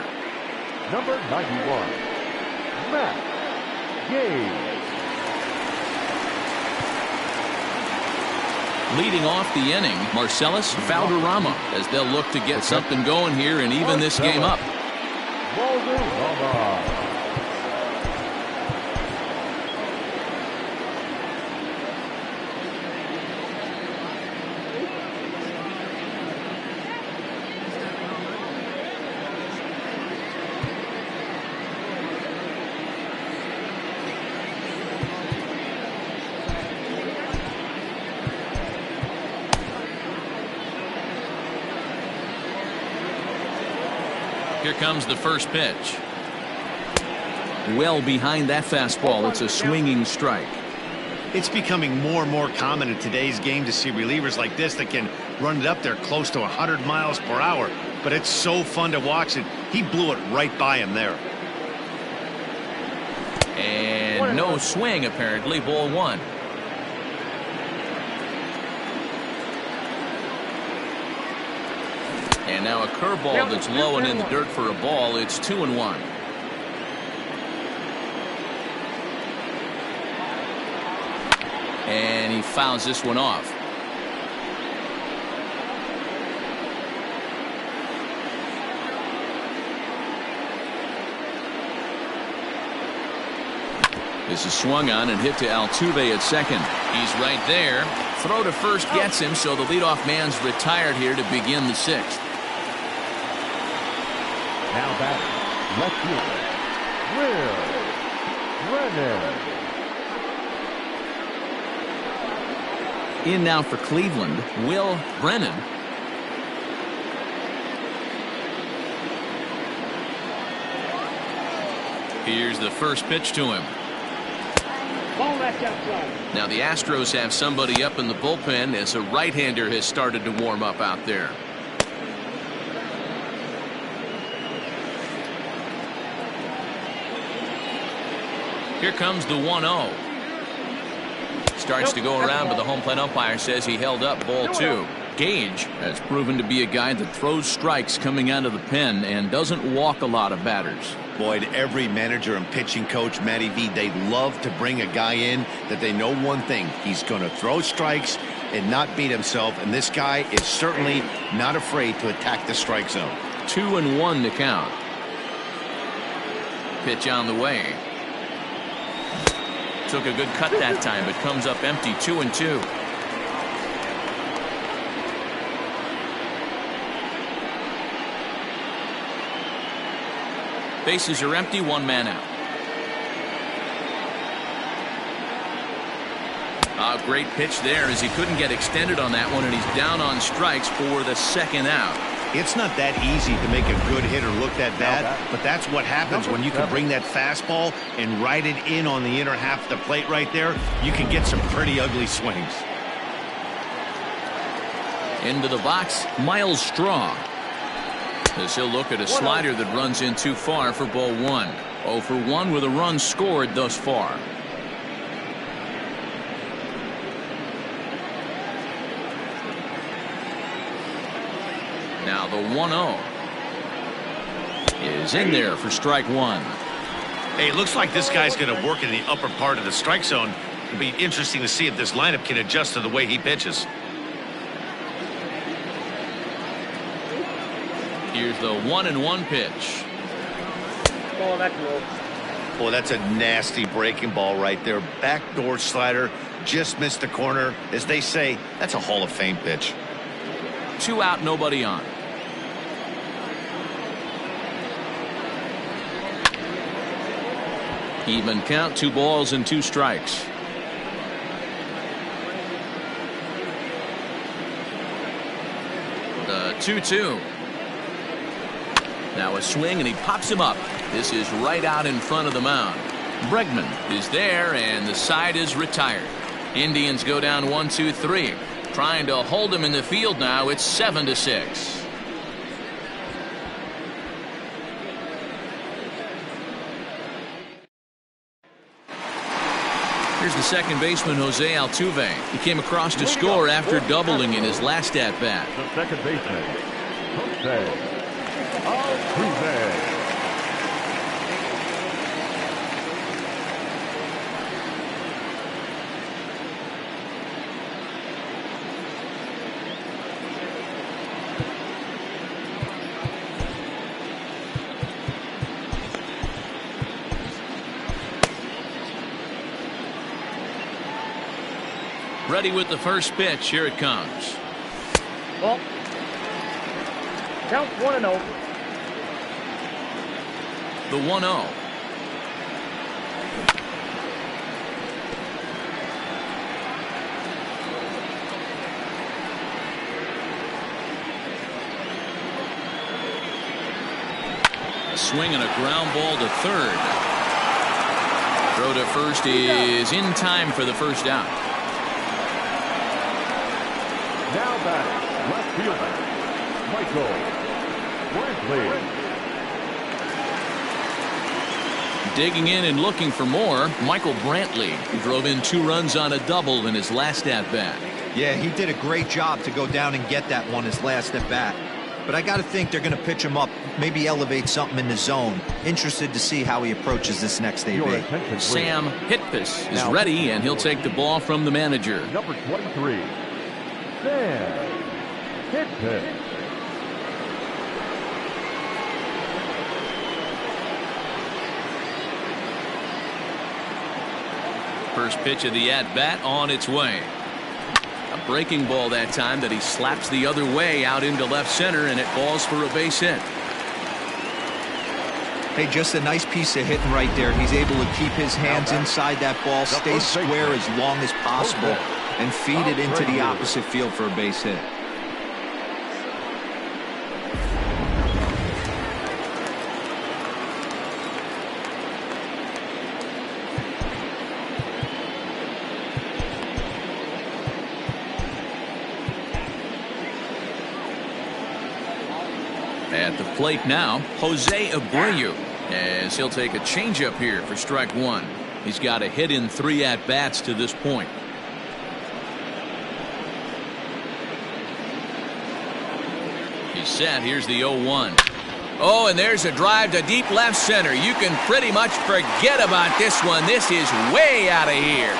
Number 91, Matt Gage. Leading off the inning, Marcellus Valderrama, as they'll look to get something going here and even this game up. Here comes the first pitch. Well behind that fastball. It's a swinging strike. It's becoming more and more common in today's game to see relievers like this that can run it up there close to 100 miles per hour. But it's so fun to watch it. He blew it right by him there. And no swing, apparently. Ball 1. And now a curveball that's low and in the dirt for a ball. It's 2-1. And he fouls this one off. This is swung on and hit to Altuve at second. He's right there. Throw to first gets him, so the leadoff man's retired here to begin the 6th. Now batting, left fielder, Will Brennan. In now for Cleveland, Will Brennan. Here's the first pitch to him. Now the Astros have somebody up in the bullpen as a right-hander has started to warm up out there. Here comes the 1-0. Starts to go around, but the home plate umpire says he held up. Ball 2. Gage has proven to be a guy that throws strikes coming out of the pen and doesn't walk a lot of batters. Boyd, every manager and pitching coach, Matty V, they love to bring a guy in that they know one thing. He's going to throw strikes and not beat himself, and this guy is certainly not afraid to attack the strike zone. 2-1 to count. Pitch on the way. Took a good cut that time, but comes up empty. 2-2. Bases are empty, 1 man out. A great pitch there as he couldn't get extended on that one, and he's down on strikes for the 2nd out. It's not that easy to make a good hitter look that bad, but that's what happens when you can bring that fastball and ride it in on the inner half of the plate right there. You can get some pretty ugly swings. Into the box, Miles Straw. As he'll look at a slider that runs in too far for ball 1. 0 for 1 with a run scored thus far. Now the 1-0 is in there for strike 1. Hey, it looks like this guy's going to work in the upper part of the strike zone. It'll be interesting to see if this lineup can adjust to the way he pitches. Here's the 1-1 pitch. Ball that close. Boy, that's a nasty breaking ball right there. Backdoor slider, just missed the corner. As they say, that's a Hall of Fame pitch. 2 out, nobody on. Even count, 2 balls and 2 strikes. The 2-2. Now a swing and he pops him up. This is right out in front of the mound. Bregman is there and the side is retired. Indians go down 1-2-3. Trying to hold him in the field now. It's 7-6. Here's the second baseman, Jose Altuve. He came across to score after doubling in his last at-bat. The second baseman, Jose Altuve. Ready with the first pitch. Here it comes. Ball. Count 1-0. The 1-0. A swing and a ground ball to third. Throw to first is in time for the first out. Now batting, left fielder, Michael Brantley. Digging in and looking for more, Michael Brantley, who drove in 2 runs on a double in his last at-bat. Yeah, he did a great job to go down and get that one his last at-bat. But I got to think they're going to pitch him up, maybe elevate something in the zone. Interested to see how he approaches this next AB. Sam Hitpus is ready, and he'll take the ball from the manager. Number 23. Sam Hitpus. First pitch of the at-bat on its way. A breaking ball that time that he slaps the other way out into left center, and it falls for a base hit. Hey, just a nice piece of hitting right there. He's able to keep his hands inside that ball, stay square as long as possible, and feed it into the opposite field for a base hit. At the plate now, Jose Abreu, as he'll take a changeup here for strike 1. He's got a hit in 3 at-bats to this point. He's set. Here's the 0-1. Oh, and there's a drive to deep left center. You can pretty much forget about this one. This is way out of here.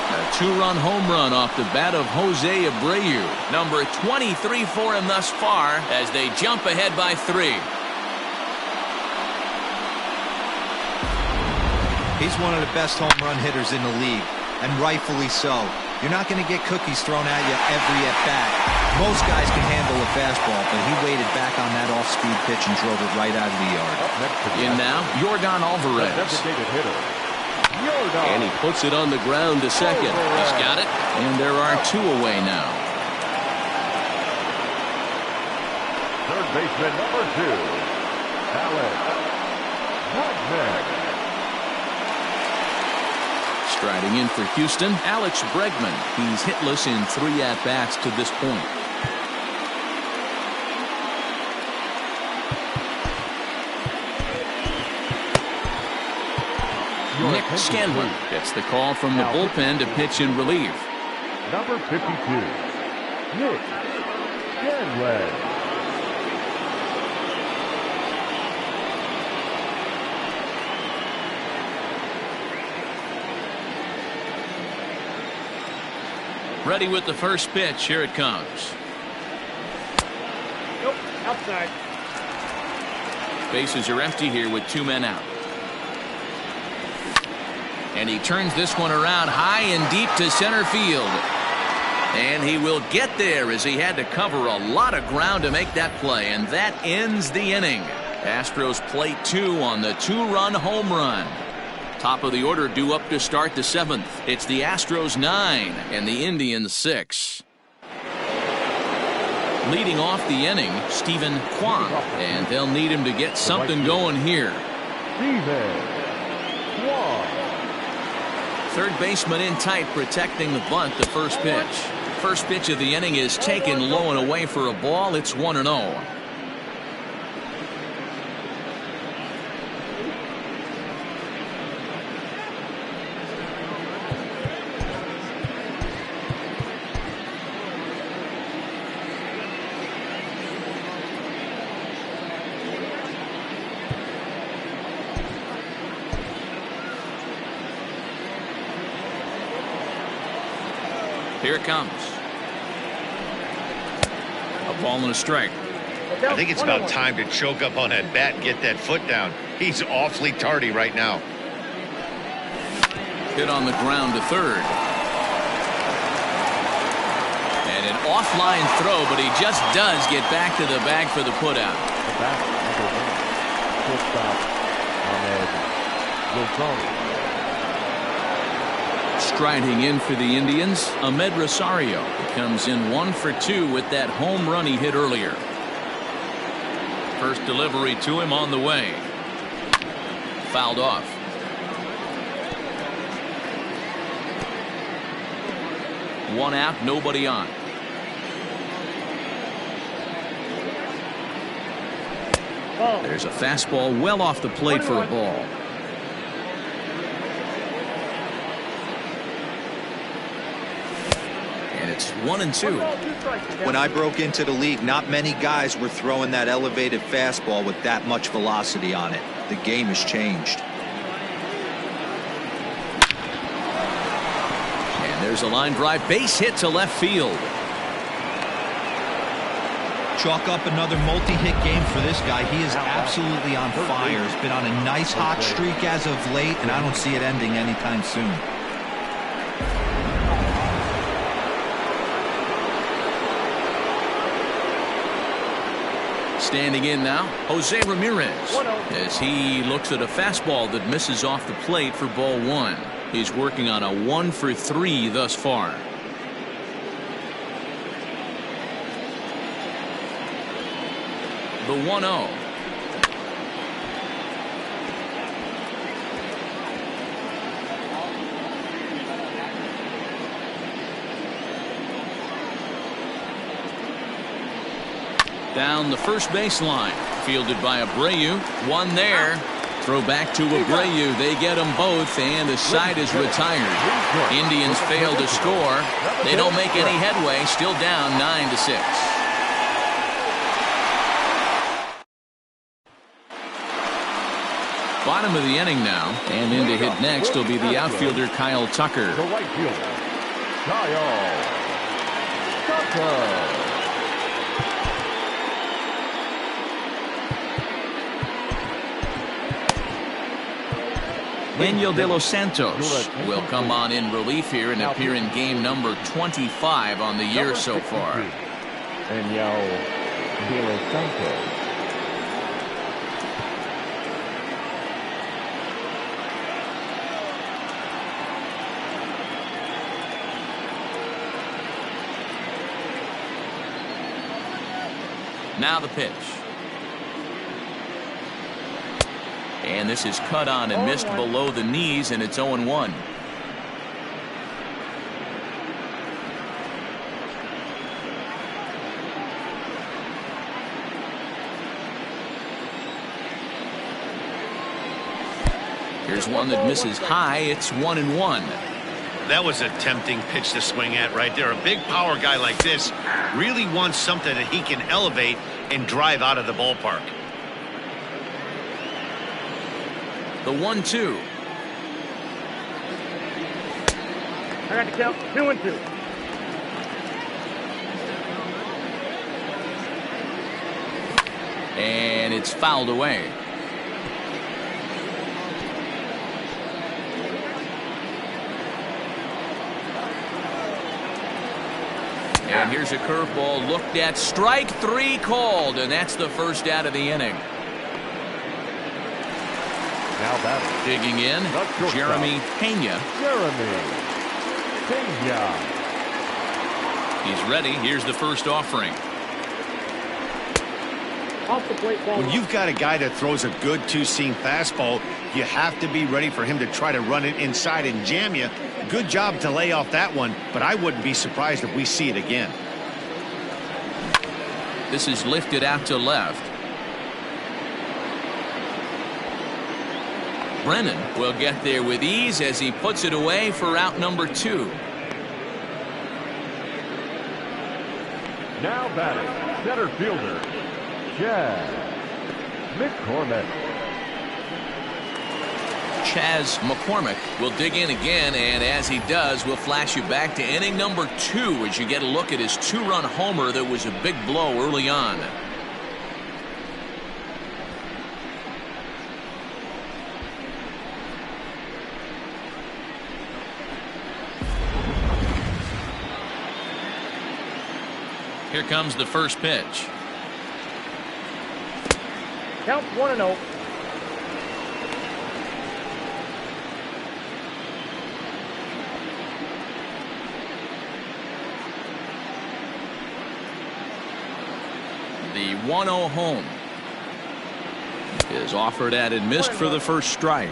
A 2-run home run off the bat of Jose Abreu. Number 23 for him thus far as they jump ahead by 3. He's one of the best home run hitters in the league, and rightfully so. You're not going to get cookies thrown at you every at-bat. Most guys can handle a fastball, but he waited back on that off-speed pitch and drove it right out of the yard. In now, Yordan Alvarez. Designated hitter. And he puts it on the ground to second. He's got it. And there are 2 away now. Third baseman number 2, Alex Bregman. Striding in for Houston, Alex Bregman. He's hitless in 3 at-bats to this point. Nick Scanlon gets the call from the bullpen to pitch in relief. Number 52, Nick Scanlon. Ready with the first pitch. Here it comes. Nope, outside. Bases are empty here with 2 men out. And he turns this one around high and deep to center field. And he will get there as he had to cover a lot of ground to make that play. And that ends the inning. Astros play 2 on the 2-run home run. Top of the order due up to start the 7th. It's the Astros 9 and the Indians 6. Leading off the inning, Stephen Kwan. And they'll need him to get something going here. Stephen Kwan. Third baseman in tight, protecting the bunt. The first pitch. First pitch of the inning is taken low and away for a ball. It's 1-0. Here it comes. A ball and a strike. I think it's about time to choke up on that bat and get that foot down. He's awfully tardy right now. Hit on the ground to third. And an offline throw, but he just does get back to the bag for the putout. Striding in for the Indians, Ahmed Rosario. He comes in 1 for 2 with that home run he hit earlier. First delivery to him on the way. Fouled off. One out, nobody on. There's a fastball well off the plate for a ball. And it's 1-2. When I broke into the league, not many guys were throwing that elevated fastball with that much velocity on it. The game has changed. And there's a line drive base hit to left field. Chalk up another multi-hit game for this guy. He is absolutely on fire. He's been on a nice hot streak as of late, and I don't see it ending anytime soon. Standing in now, Jose Ramirez, as he looks at a fastball that misses off the plate for ball 1. He's working on a 1 for 3 thus far. The 1-0. Down the first baseline, fielded by Abreu. One there. Throw back to Abreu. They get them both, and the side is retired. Indians fail to score. They don't make any headway. Still down 9-6. Bottom of the inning now, and in to hit next will be the outfielder Kyle Tucker. The right fielder, Kyle Tucker. Daniel De Los Santos will come on in relief here and appear in game number 25 on the year so far. Daniel De Los Santos. Now the pitch. And this is cut on and missed below the knees, and it's 0-1. Here's one that misses high. It's 1-1. That was a tempting pitch to swing at right there. A big power guy like this really wants something that he can elevate and drive out of the ballpark. The 1-2. I got to count 2-2. And it's fouled away. And here's a curveball looked at. Strike 3 called, and that's the first out of the inning. Now batting. Digging in, Jeremy Pena. He's ready. Here's the first offering. Off the plate ball. When you've got a guy that throws a good two-seam fastball, you have to be ready for him to try to run it inside and jam you. Good job to lay off that one, but I wouldn't be surprised if we see it again. This is lifted out to left. Brennan will get there with ease as he puts it away for out number 2. Now batting, center fielder, McCormick. Chas McCormick will dig in again, and as he does, we'll flash you back to inning number 2 as you get a look at his 2-run homer that was a big blow early on. Here comes the first pitch. Count 1-0. The 1-0 home is offered at and missed for the first strike.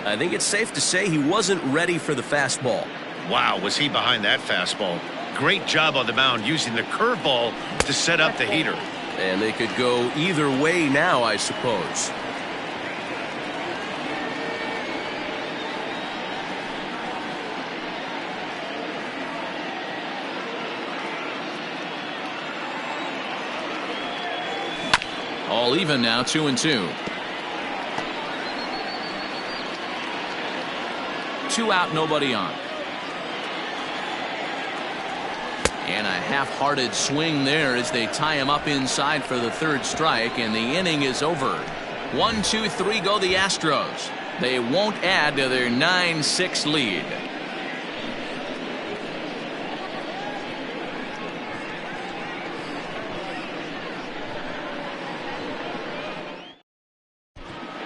I think it's safe to say he wasn't ready for the fastball. Wow, was he behind that fastball. Great job on the mound using the curveball to set up the heater. And they could go either way now, I suppose. All even now, 2-2. 2 out, nobody on. And a half-hearted swing there as they tie him up inside for the third strike, and the inning is over. 1-2-3 go the Astros. They won't add to their 9-6 lead.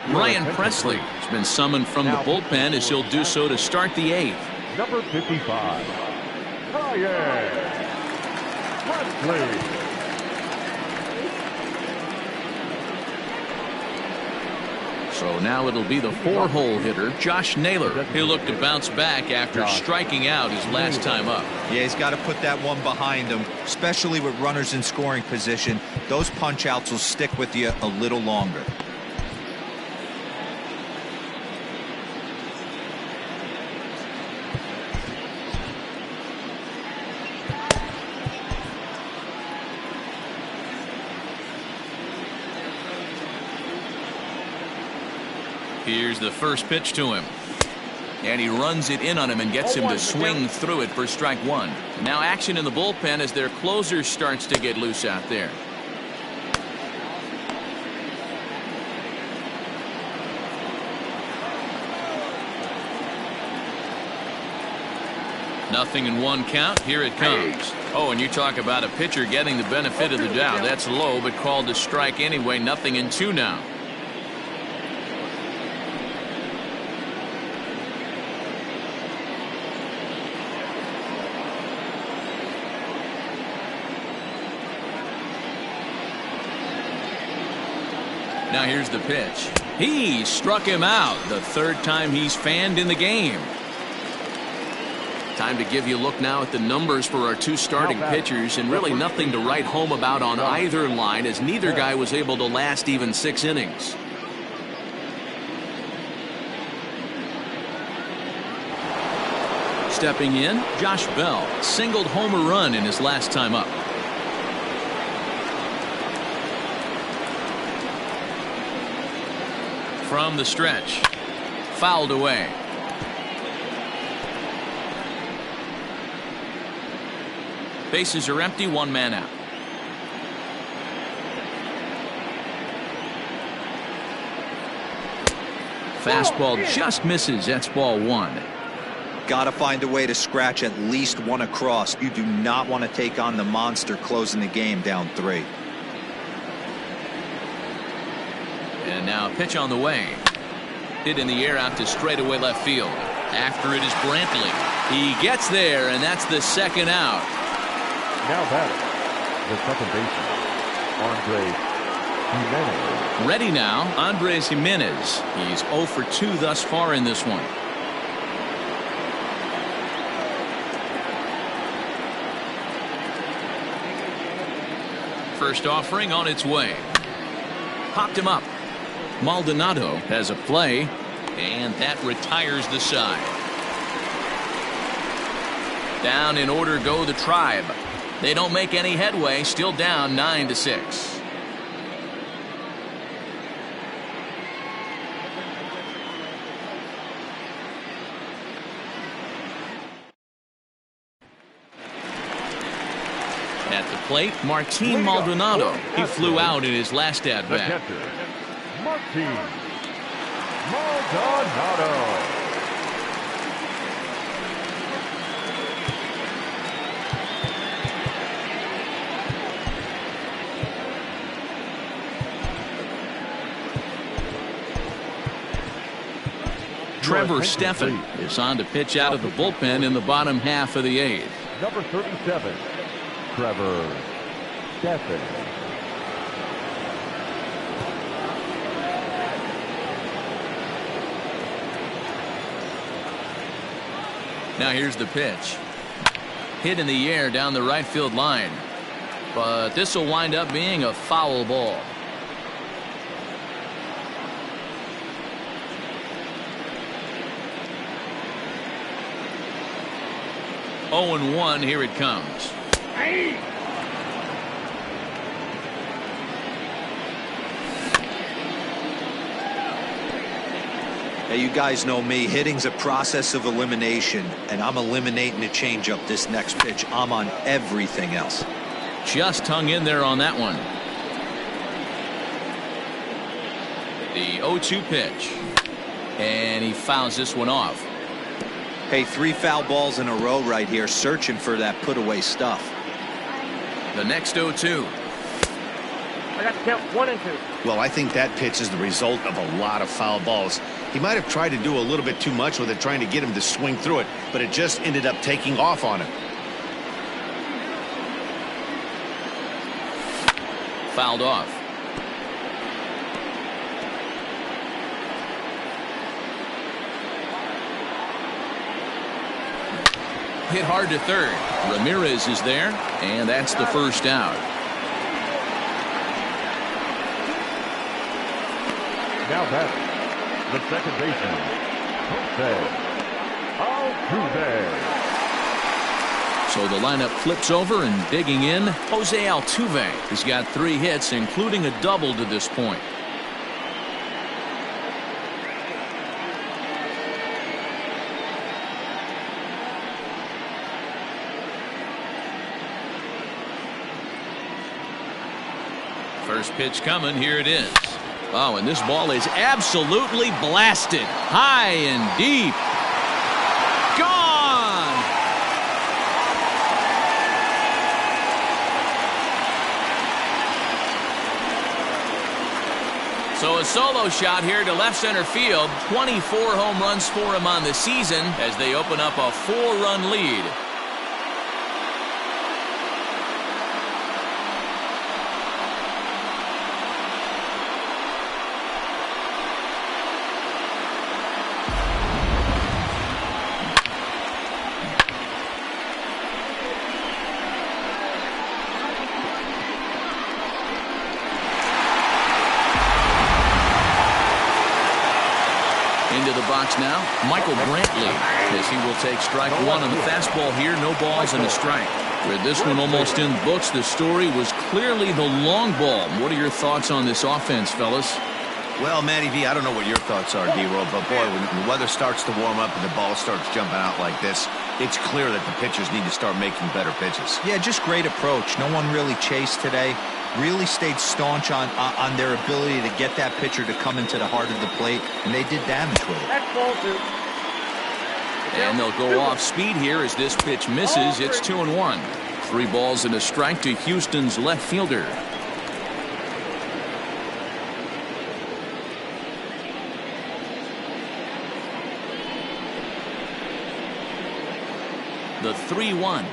Ryan Presley has been summoned from the bullpen as he'll do so to start the 8th. Number 55, Ryan Presley. So now it'll be the 4-hole hitter, Josh Naylor. He'll look to bounce back after striking out his last time up. Yeah, he's got to put that one behind him, especially with runners in scoring position. Those punch-outs will stick with you a little longer. Here's the first pitch to him. And he runs it in on him and gets him to swing through it for strike 1. Now action in the bullpen as their closer starts to get loose out there. Nothing in 1 count. Here it comes. Oh, and you talk about a pitcher getting the benefit of the doubt. That's low, but called to strike anyway. Nothing in 2 now. Now here's the pitch. He struck him out. The 3rd time he's fanned in the game. Time to give you a look now at the numbers for our 2 starting pitchers, and really nothing to write home about on either line, as neither guy was able to last even 6 innings. stepping in, Josh Bell singled home a run in his last time up. From the stretch, fouled away. Bases are empty, one man out. Fastball just misses. That's ball one. Got to find a way to scratch at least one across. You do not want to take on the monster closing the game down 3. And now a pitch on the way. Hit in the air out to straightaway left field. After it is Brantley. He gets there, and that's the second out. Now batting, the second baseman, Andres Jimenez. Ready now, Andres Jimenez. He's 0 for 2 thus far in this one. First offering on its way. Popped him up. Maldonado has a play, and that retires the side. Down in order go the Tribe. They don't make any headway, still down 9-6. At the plate, Martin Maldonado. He flew out in his last at-bat. Martin Maldonado. Trevor Stephan is on to pitch out of the bullpen in the bottom half of the 8th. Number 37, Trevor Stephan. Now here's the pitch. Hit in the air down the right field line. But this will wind up being a foul ball. Oh, 0-1, here it comes. Hey! Hey, you guys know me. Hitting's a process of elimination, and I'm eliminating the changeup this next pitch. I'm on everything else. Just hung in there on that one. The 0-2 pitch. And he fouls this one off. Hey, 3 foul balls in a row right here, searching for that put-away stuff. The next 0-2. I got to count 1 and 2. Well, I think that pitch is the result of a lot of foul balls. He might have tried to do a little bit too much with it, trying to get him to swing through it, but it just ended up taking off on him. Fouled off. Hit hard to third. Ramirez is there, and that's the first out. Now batting, the second baseman, Jose Altuve. So the lineup flips over, and digging in, Jose Altuve. He's got 3 hits, including a double to this point. First pitch coming. Here it is. Oh, and this ball is absolutely blasted. High and deep. Gone! So a solo shot here to left center field. 24 home runs for him on the season as they open up a 4-run lead. box now, Michael Brantley, as he will take strike one on the fastball here. No balls and a strike. With this one almost in the books, the story was clearly the long ball. What are your thoughts on this offense, fellas? Well, Matty V, I don't know what your thoughts are, D-Roll, but boy, when the weather starts to warm up and the ball starts jumping out like this, it's clear that the pitchers need to start making better pitches. Yeah, just great approach. No one really chased today. Really stayed staunch on their ability to get that pitcher to come into the heart of the plate, and they did damage with it. That's ball 2. And they'll go off speed here as this pitch misses. It's 2-1. 3 balls and a strike to Houston's left fielder. The 3-1.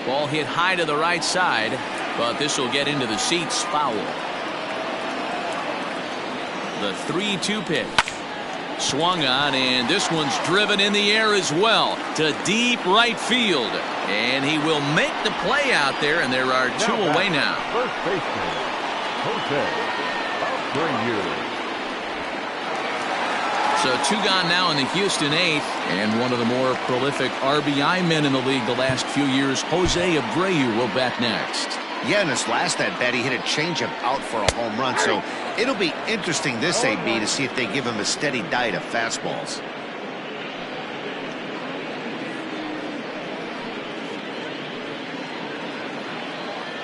Ball hit high to the right side, but this will get into the seats, foul. The 3-2 pitch. Swung on, and this one's driven in the air as well to deep right field. And he will make the play out there, and there are 2 away now. First baseman, Jose Abreu. So 2 gone now in the Houston 8th, and one of the more prolific RBI men in the league the last few years, Jose Abreu, will bat next. Yeah, in his last at-bat, he hit a changeup out for a home run, so it'll be interesting this AB to see if they give him a steady diet of fastballs.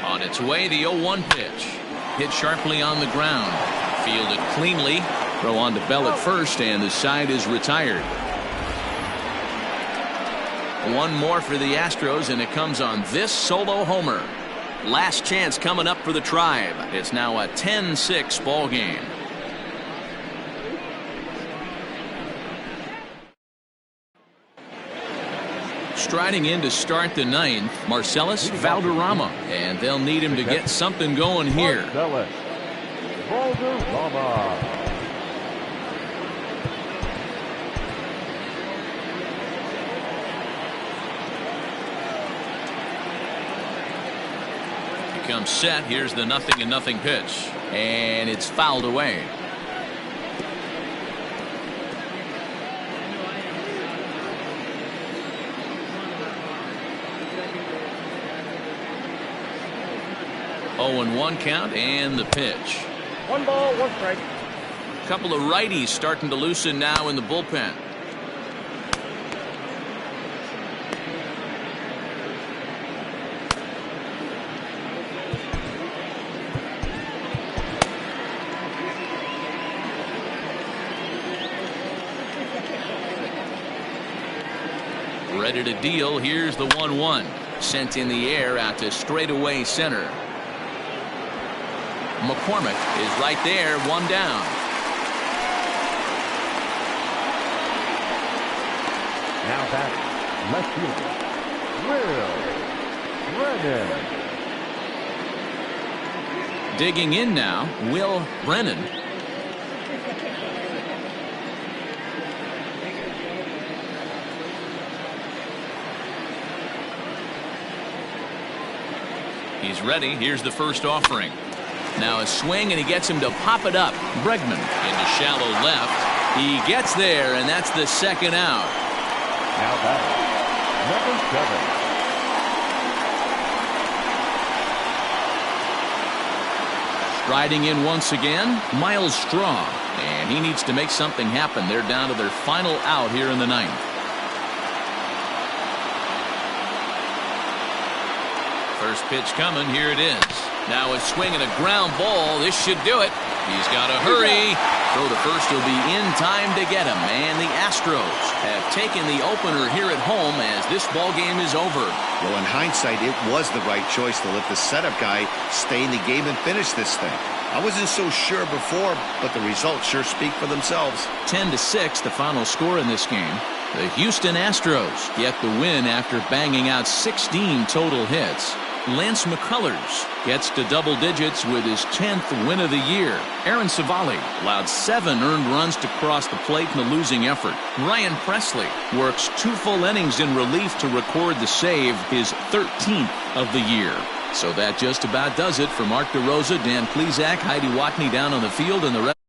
On its way, the 0-1 pitch. Hit sharply on the ground. Fielded cleanly. Throw on to Bell at first, and the side is retired. One more for the Astros, and it comes on this solo homer. Last chance coming up for the Tribe. It's now a 10-6 ball game. Striding in to start the 9th, Marcellus Valderrama, and they'll need him to get something going here. Marcellus Valderrama. Comes set. Here's the 0-0 pitch, and it's fouled away. Oh, 0-1 count, and the pitch. 1 ball, 1 strike. A couple of righties starting to loosen now in the bullpen. Ready to deal. Here's the 1-1. Sent in the air out to straightaway center. McCormick is right there, 1 down. Now back, left fielder, Will Brennan. Digging in now, Will Brennan. He's ready. Here's the first offering. Now a swing, and he gets him to pop it up. Bregman into shallow left. He gets there, and that's the 2nd out. Now back, number 7. Striding in once again, Miles Straw. And he needs to make something happen. They're down to their final out here in the 9th. First pitch coming. Here it is. Now a swing and a ground ball. This should do it. He's got to hurry. Throw to first will be in time to get him. And the Astros have taken the opener here at home as this ball game is over. Well, in hindsight, it was the right choice to let the setup guy stay in the game and finish this thing. I wasn't so sure before, but the results sure speak for themselves. 10-6, the final score in this game. The Houston Astros get the win after banging out 16 total hits. Lance McCullers gets to double digits with his 10th win of the year. Aaron Savali allowed 7 earned runs to cross the plate in the losing effort. Ryan Presley works 2 full innings in relief to record the save, his 13th of the year. So that just about does it for Mark DeRosa, Dan Plesac, Heidi Watney down on the field, and the rest.